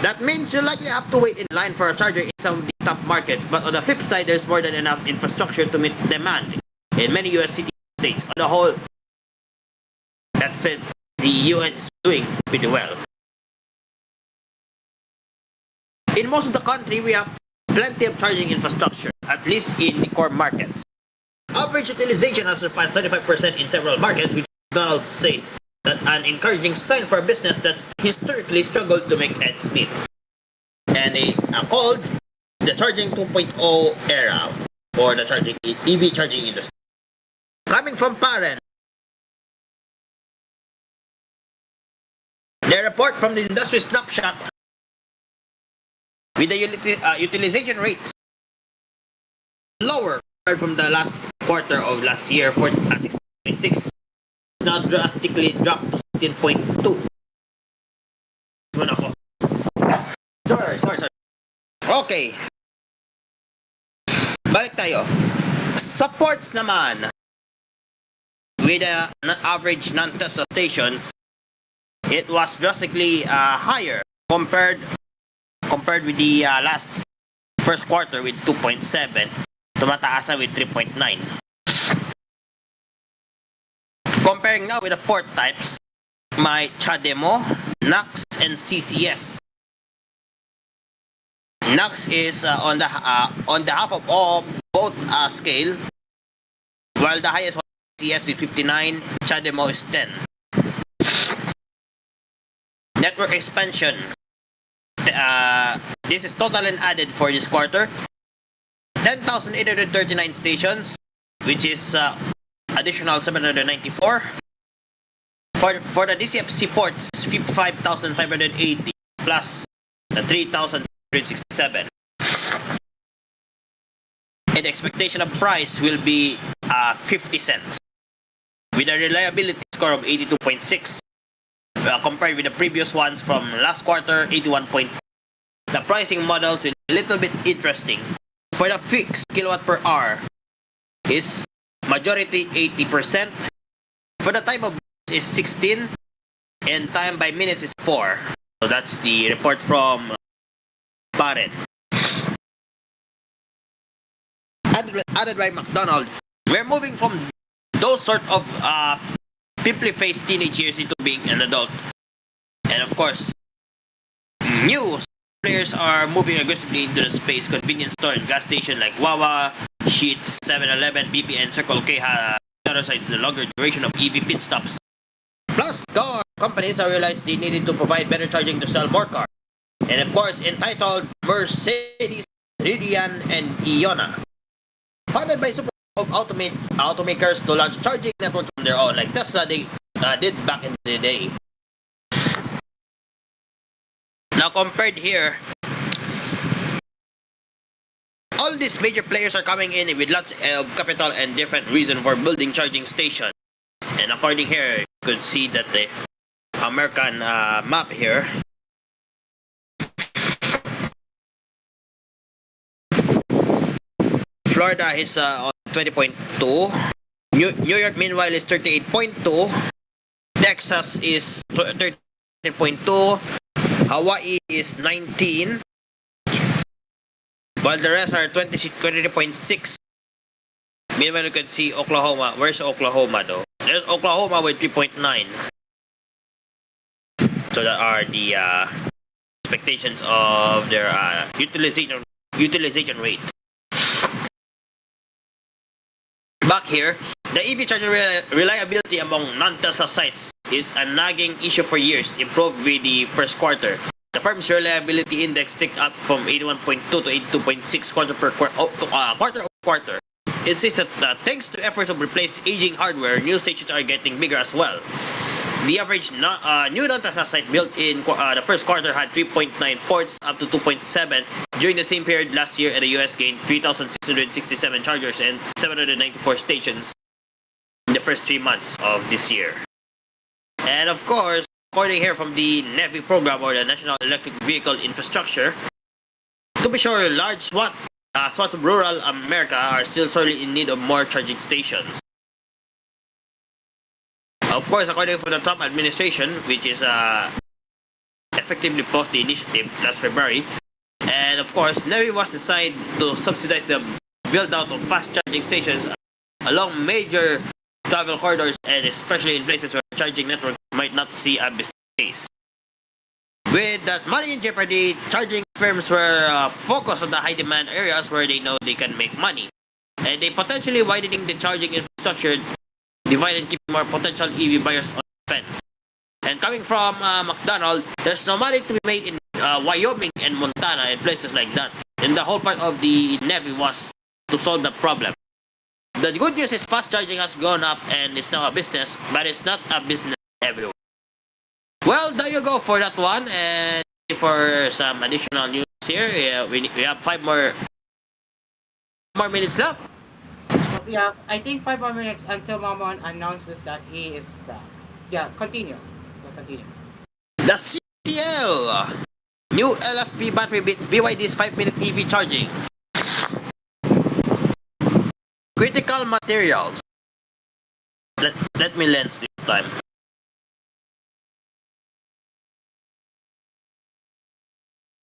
That means you likely have to wait in line for a charger in some of the top markets, but on the flip side, there's more than enough infrastructure to meet demand in many US city states. On the whole, that said, the US is doing pretty well. In most of the country, we have plenty of charging infrastructure, at least in the core markets. Average utilization has surpassed 25% in several markets, which McDonald's says that an encouraging sign for a business that's historically struggled to make ends meet. And they called the charging 2.0 era for the EV charging industry. Coming from Parent, the report from the industry snapshot with the utilization rates lower from the last quarter of last year for 16.6, now drastically dropped to 16.2. Sorry. Okay. Balik tayo. Supports naman with an average non-Tesla stations, it was drastically higher compared with the last first quarter with 2.7. Tumataas na with 3.9. Comparing now with the port types, my CHAdeMO, NACS, and CCS. NACS is on the half of all both scale, while the highest one is CCS with 59, CHAdeMO is 10. Network expansion. This is total and added for this quarter. 10,839 stations, which is additional 794. For the DCFC ports, 55,580 plus the 3,367. And the expectation of price will be 50 cents, with a reliability score of 82.6, compared with the previous ones from last quarter, 81.9 the pricing models will be a little bit interesting. For the fixed kilowatt per hour is majority 80%. For the time of use is 16 and time by minutes is 4. So that's the report from Barrett. Added by McDonald, we're moving from those sort of pimply-faced teenage years into being an adult. And of course, new players are moving aggressively into the space. Convenience store and gas station like Wawa, Sheetz, 7-Eleven, BP, and Circle K have the other side the longer duration of EV pit stops. Plus, car companies have realized they needed to provide better charging to sell more cars. And of course, entitled Mercedes, Rivian, and Iona. Funded by super of automakers to launch charging networks on their own, like Tesla did back in the day. Now compared here, all these major players are coming in with lots of capital and different reason for building charging stations. And according here, you could see that the American map here. Florida is on 20.2. New York, meanwhile, is 38.2. Texas is 13.2. Hawaii is 19. While the rest are 20.6. Meanwhile, you can see Oklahoma. Where's Oklahoma though? There's Oklahoma with 3.9. So that are the expectations of their utilization rate. Back here, the EV charger reliability among non-Tesla sites is a nagging issue for years, improved with the first quarter. The firm's reliability index ticked up from 81.2 to 82.6 quarter over quarter. It says that thanks to efforts to replace aging hardware, new stations are getting bigger as well. The average new non-Tesla site built in the first quarter had 3.9 ports up to 2.7. During the same period last year, the US gained 3,667 chargers and 794 stations in the first 3 months of this year. And of course, according here from the NEVI program, or the National Electric Vehicle Infrastructure, to be sure, large swaths of rural America are still sorely in need of more charging stations. Of course, according to the Trump administration, which is effectively paused the initiative last February, and of course, NEVI was designed to subsidize the build-out of fast charging stations along major travel corridors, and especially in places where charging networks might not see a business case. With that money in jeopardy, charging firms were focused on the high-demand areas where they know they can make money, and they potentially widening the charging infrastructure, divide and keep more potential EV buyers on the fence. And coming from McDonald, there's no money to be made in Wyoming and Montana and places like that. And the whole part of the NEVI was to solve the problem. The good news is fast charging has gone up and it's now a business, but it's not a business everywhere. Well, there you go for that one. And for some additional news here, we have 5 more minutes left.
Yeah, I think 5 more minutes until Mamon announces that he is back. Yeah, continue. Continue.
The CTL new LFP battery beats BYD's 5-minute EV charging. Critical materials. Let me lens this time.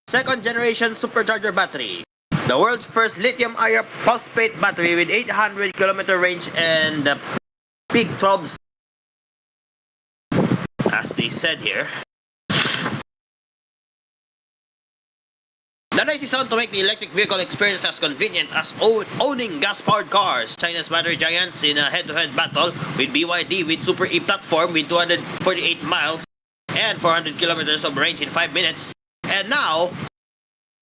Second generation supercharger battery. The world's first lithium-ion phosphate battery with 800-kilometer range and peak 12, as they said here. The race is on to make the electric vehicle experience as convenient as owning gas-powered cars. China's battery giants in a head-to-head battle with BYD with Super E platform with 248 miles and 400 kilometers of range in 5 minutes. And now,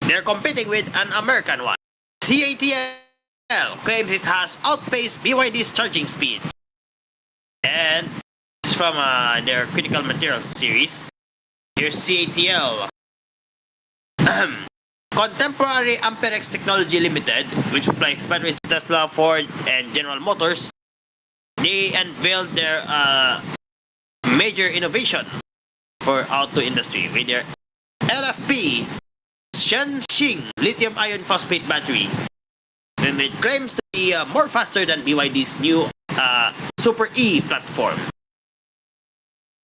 they're competing with an American one. CATL claims it has outpaced BYD's charging speed. And it's from their critical materials series. Here's CATL. Contemporary Amperex Technology Limited, which supplies batteries to Tesla, Ford, and General Motors, they unveiled their major innovation for auto industry with their LFP Shenxing lithium iron phosphate battery, and it claims to be more faster than BYD's new Super E platform.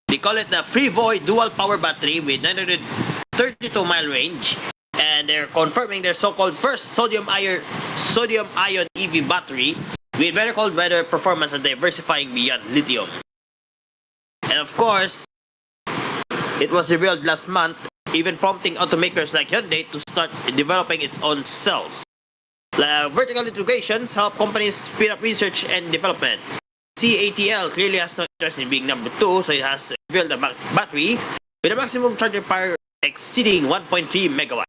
They call it the Free Void dual power battery with 932-mile range, and they're confirming their so-called first sodium-ion EV battery with very cold weather performance and diversifying beyond lithium. And of course, it was revealed last month, even prompting automakers like Hyundai to start developing its own cells. Vertical integrations help companies speed up research and development. CATL clearly has no interest in being number 2, so it has revealed a battery with a maximum charging power exceeding 1.3 megawatts.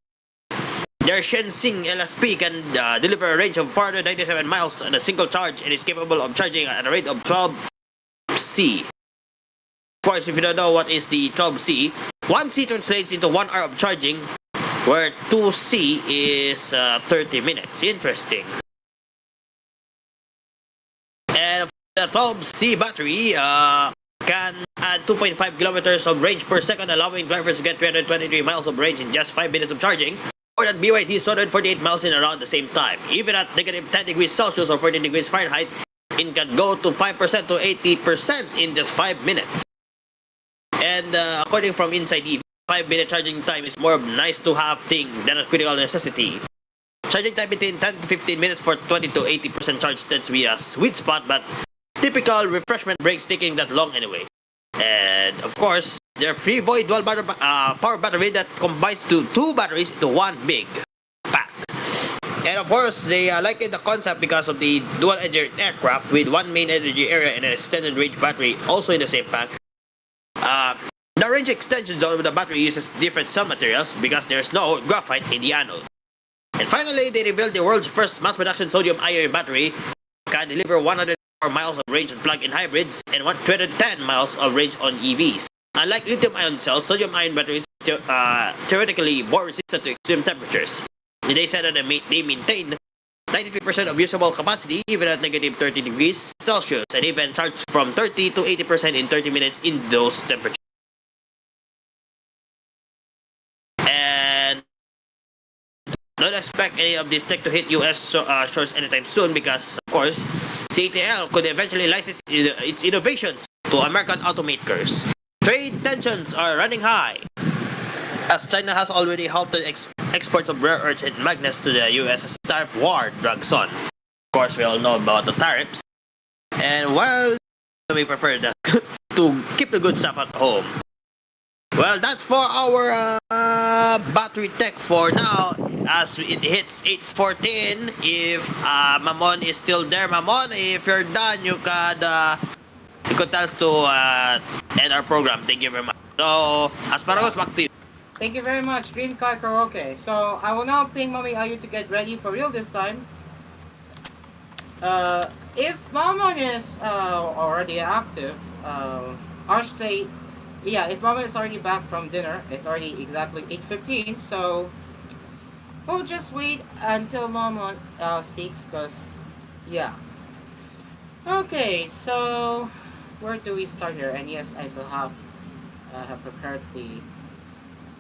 Their Shenzhen LFP can deliver a range of 497 miles on a single charge and is capable of charging at a rate of 12C. Of course, if you don't know what is the 12C, 1C translates into 1 hour of charging, where 2C is 30 minutes. Interesting. And the 12C battery can add 2.5 kilometers of range per second, allowing drivers to get 323 miles of range in just 5 minutes of charging, or that BYD's 248 miles in around the same time. Even at negative 10 degrees Celsius or 14 degrees Fahrenheit, it can go to 5% to 80% in just 5 minutes. And according from Inside EV, 5-minute charging time is more of a nice-to-have thing than a critical necessity. Charging time between 10 to 15 minutes for 20 to 80% charge tends to be a sweet spot, but typical refreshment breaks taking that long anyway. And of course, their Free Void dual power battery that combines two batteries into one big pack. And of course, they liken the concept because of the dual-engine aircraft with one main energy area and an extended range battery also in the same pack. The range extensions of the battery uses different cell materials because there's no graphite in the anode. And finally, they revealed the world's first mass-production sodium-ion battery can deliver 104 miles of range on plug-in hybrids and 110 miles of range on EVs. Unlike lithium-ion cells, sodium-ion batteries are theoretically more resistant to extreme temperatures. They said that they maintain 93% of usable capacity even at negative 30 degrees Celsius and even charge from 30 to 80% in 30 minutes in those temperatures. And don't expect any of this tech to hit US shores anytime soon because, of course, CATL could eventually license its innovations to American automakers. Trade tensions are running high as China has already halted exports of rare earths and magnets to the US as the tariff war drags on. Of course, we all know about the tariffs. And while we prefer to keep the good stuff at home. Well, that's for our battery tech for now. As it hits 8:14, if Mamon is still there, Mamon, if you're done, you could tell us to end our program. Thank you very much. So, Asparagos, back to you.
Thank you very much, Dream Car Karaoke. So I will now ping Mommy Ayu to get ready for real this time. If Mama is already active, I should say, yeah, if Mama is already back from dinner, it's already exactly 8:15. So we'll just wait until Mama speaks, because yeah. Okay, so where do we start here? And yes, I still have prepared the.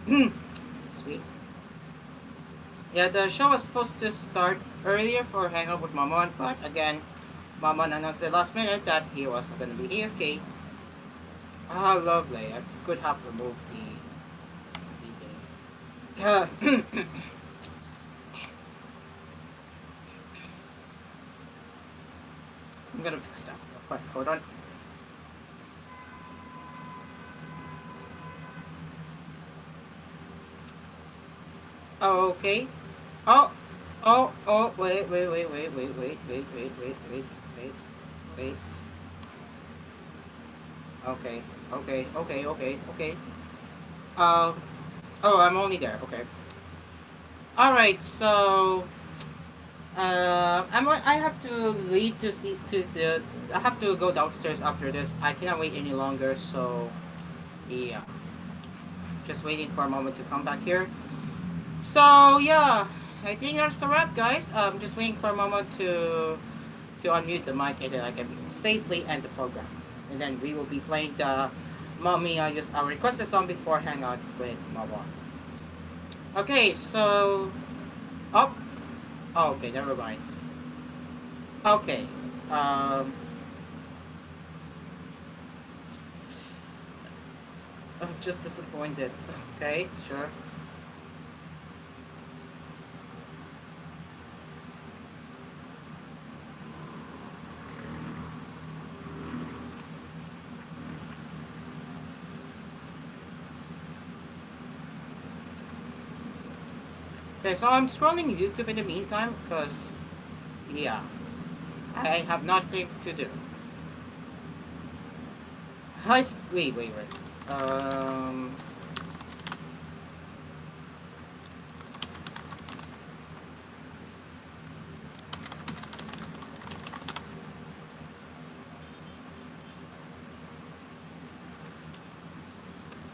Excuse me. Yeah, the show was supposed to start earlier for Hang Out with Mamon, but again, Mamon announced at the last minute that he was going to be AFK. Ah, lovely. I could have removed the I'm gonna fix that real quick. Hold on. Okay. Oh, wait. Okay. I'm only there. Okay. Alright, so I have to leave to see to the. I have to go downstairs after this. I cannot wait any longer. So, yeah, just waiting for a moment to come back here. So yeah, I think that's the wrap, guys. Just waiting for a moment to unmute the mic and then I can safely end the program. And then we will be playing the Mommy just our requested song before Hangout with Mama. Okay, so oh, oh okay, never mind. Okay, um, I'm just disappointed. Okay, sure. Okay, so I'm scrolling YouTube in the meantime because yeah, I have nothing to do. Wait.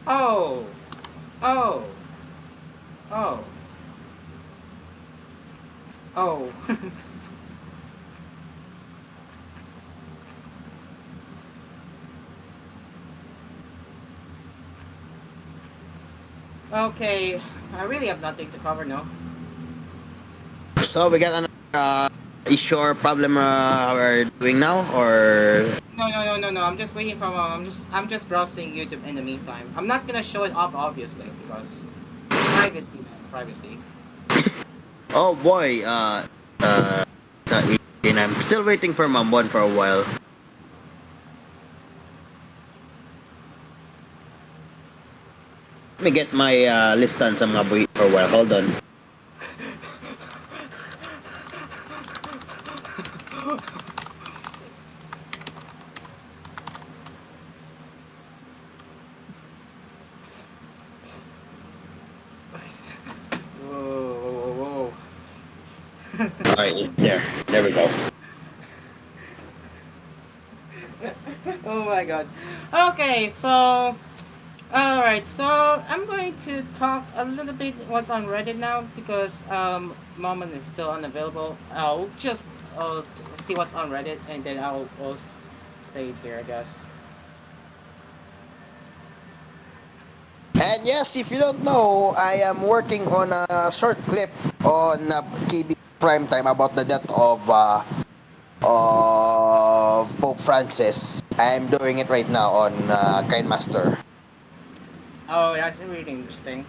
Oh, oh, oh, oh. Okay, I really have nothing to cover now.
So we got another issue or problem we're doing now, or
No. I'm just waiting for. I'm just browsing YouTube in the meantime. I'm not gonna show it off obviously because privacy, man, privacy.
oh boy, and I'm still waiting for Mambon for a while. Let me get my listan sa mga buhi for a while. Hold on.
Whoa.
Alright, there we go.
Oh my god. Okay, so alright, so I'm going to talk a little bit what's on Reddit now because Moment is still unavailable. I'll just see what's on Reddit and then I'll say it here, I guess.
And yes, if you don't know, I am working on a short clip on KB Prime Time about the death of Pope Francis. I'm doing it right now on Kind Master.
Oh, that's really interesting.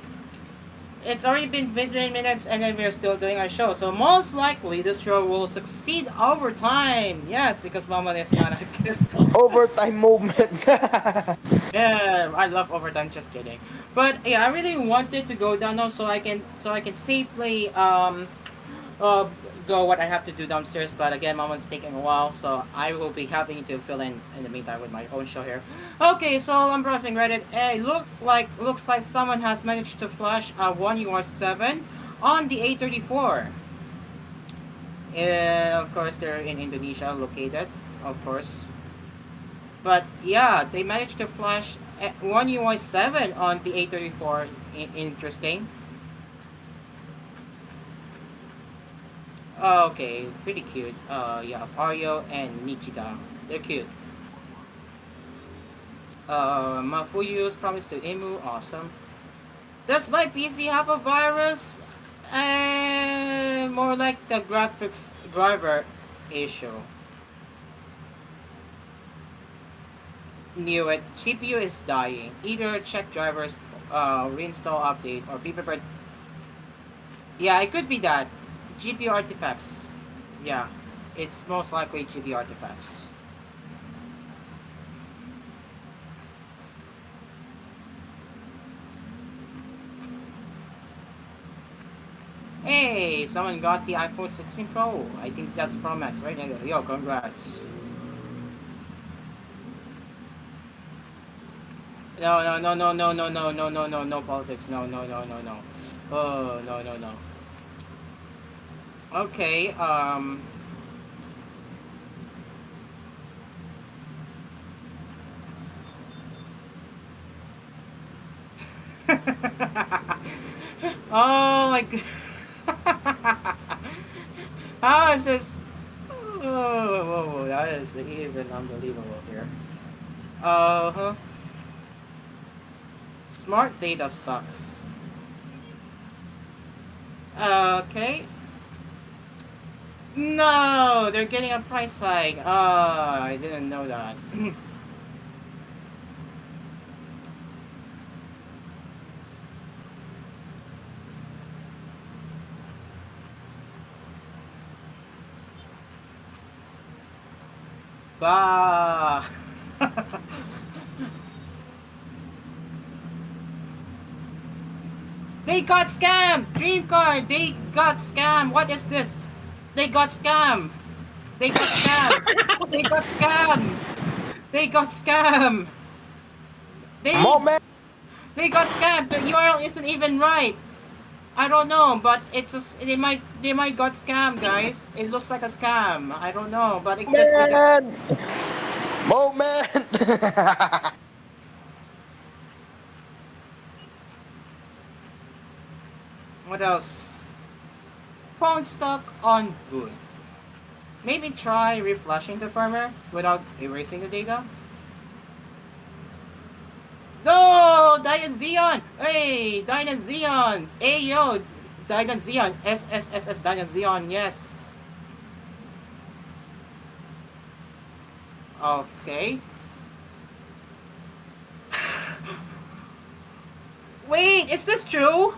It's already been 15 minutes and then we're still doing our show. So most likely this show will succeed over time. Yes, because Mama is not active.
Overtime movement.
Yeah, I love overtime. Just kidding. But yeah, I really wanted to go down now so I can safely uh go what I have to do downstairs. But again, Mama's taking a while, so I will be having to fill in the meantime with my own show here. Okay, so I'm browsing Reddit. Hey, looks like someone has managed to flash a 1UR7 on the A34. Of course, they're in Indonesia, located, of course. But yeah, they managed to flash one UI7 on the A34. Interesting. Okay, pretty cute. Yeah, Mario and Nichida. They're cute. Mafuyu's promise to Imu. Awesome. Does my PC have a virus? More like the graphics driver issue. Knew it. GPU is dying. Either check drivers, reinstall update, or be prepared. Yeah, it could be that. GPU artifacts. Yeah, it's most likely GPU artifacts. Hey, someone got the iPhone 16 Pro. I think that's Pro Max, right? Yo, congrats. No politics. No. Oh, no. Okay, oh my god. How is this? Whoa, that is even unbelievable here. Uh-huh. Smart data sucks. Okay. No, they're getting a price hike. I didn't know that. Bah. They got scammed! Dream card, they got scammed! What is this? They got scammed! They got scammed! They got scammed! They got scammed! They
Moment!
they got scammed! The URL isn't even right! I don't know, but they might got scammed, guys. It looks like a scam. I don't know, but it got.
Moment!
What else? Phone stock on good. Maybe try reflashing the firmware without erasing the data. No! Dyna Xeon! Hey! Dyna Xeon! Hey yo! Dyna Xeon! SSSS Dyna Xeon, yes! Okay. Wait, is this true?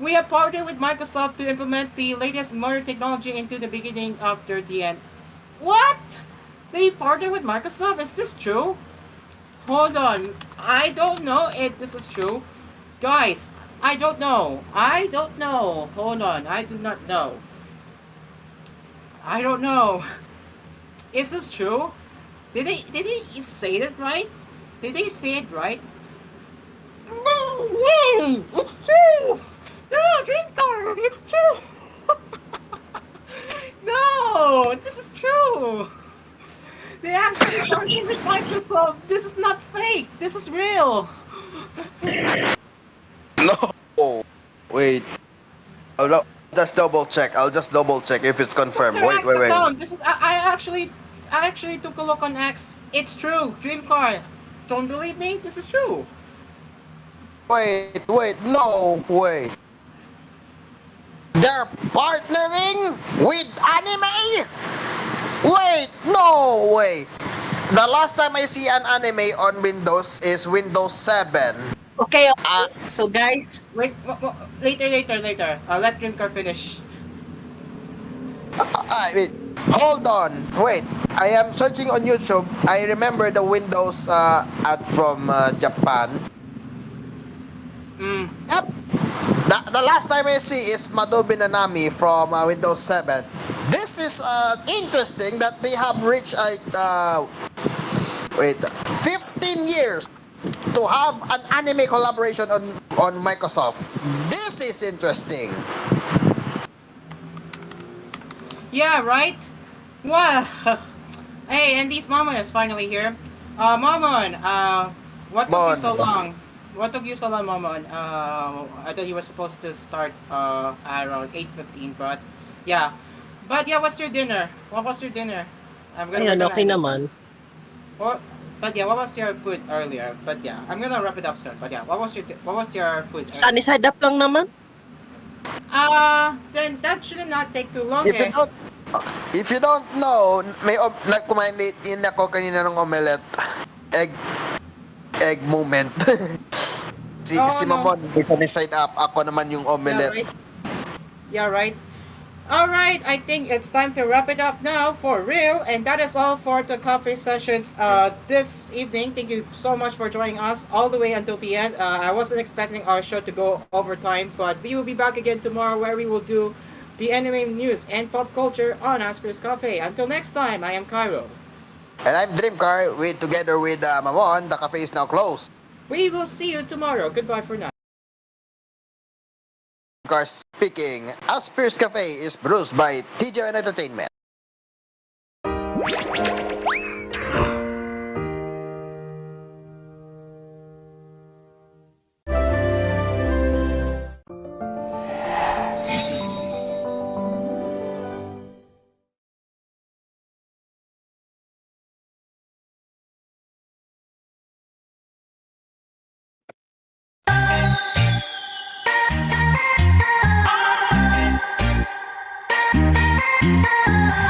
We have partnered with Microsoft to implement the latest modern technology into the beginning after the end. What? They partnered with Microsoft? Is this true? Hold on. I don't know if this is true. Guys, I don't know. I don't know. Hold on. I do not know. I don't know. Is this true? Did they say it right? Did they say it right? No way! It's true! No, Dreamcar! It's true! No! This is true! They actually partnered with Microsoft! This is not fake! This is real!
No! Wait. Just double check. I'll just double check if it's confirmed.
Their
Wait,
X
wait, wait.
account! This is I actually took a look on X. It's true! Dreamcar! Don't believe me? This is true!
Wait, no, wait. They're partnering with anime? Wait, no way. The last time I see an anime on Windows is Windows 7.
Okay, so guys,
Wait, later. Let Dreamcar finish.
Wait, hold on. Wait, I am searching on YouTube. I remember the Windows ad from Japan. Yep. The last time I see is Madobi Nanami from Windows 7. This is interesting that they have reached 15 years to have an anime collaboration on Microsoft. This is interesting.
Yeah, right? Wow. Hey, and this Momon is finally here. Momon, what took you so long? What took you so long, Momon? I thought you were supposed to start around 8:15, but yeah. But yeah, what's your dinner? What was your dinner?
ayan, okay naman.
But yeah, what was your food earlier? But yeah, I'm gonna wrap it up soon. But yeah, what was your food?
Sunny side up lang naman.
Then that should not take too long.
If you don't know, may kumain din ako kanina ng omelette. Egg moment. si Mamon, isa ni side up. Ako naman yung omelette.
Yeah, right. Alright, I think it's time to wrap it up now for real. And that is all for the coffee sessions this evening. Thank you so much for joining us all the way until the end. I wasn't expecting our show to go over time, but we will be back again tomorrow where we will do the anime news and pop culture on Asphere's Cafe. Until next time, I am Cairo.
And I'm Dreamcar, together with Mamon. The cafe is now closed.
We will see you tomorrow. Goodbye for now.
Dreamcar speaking. Asphere's Cafe is produced by TJN Entertainment.
Bye.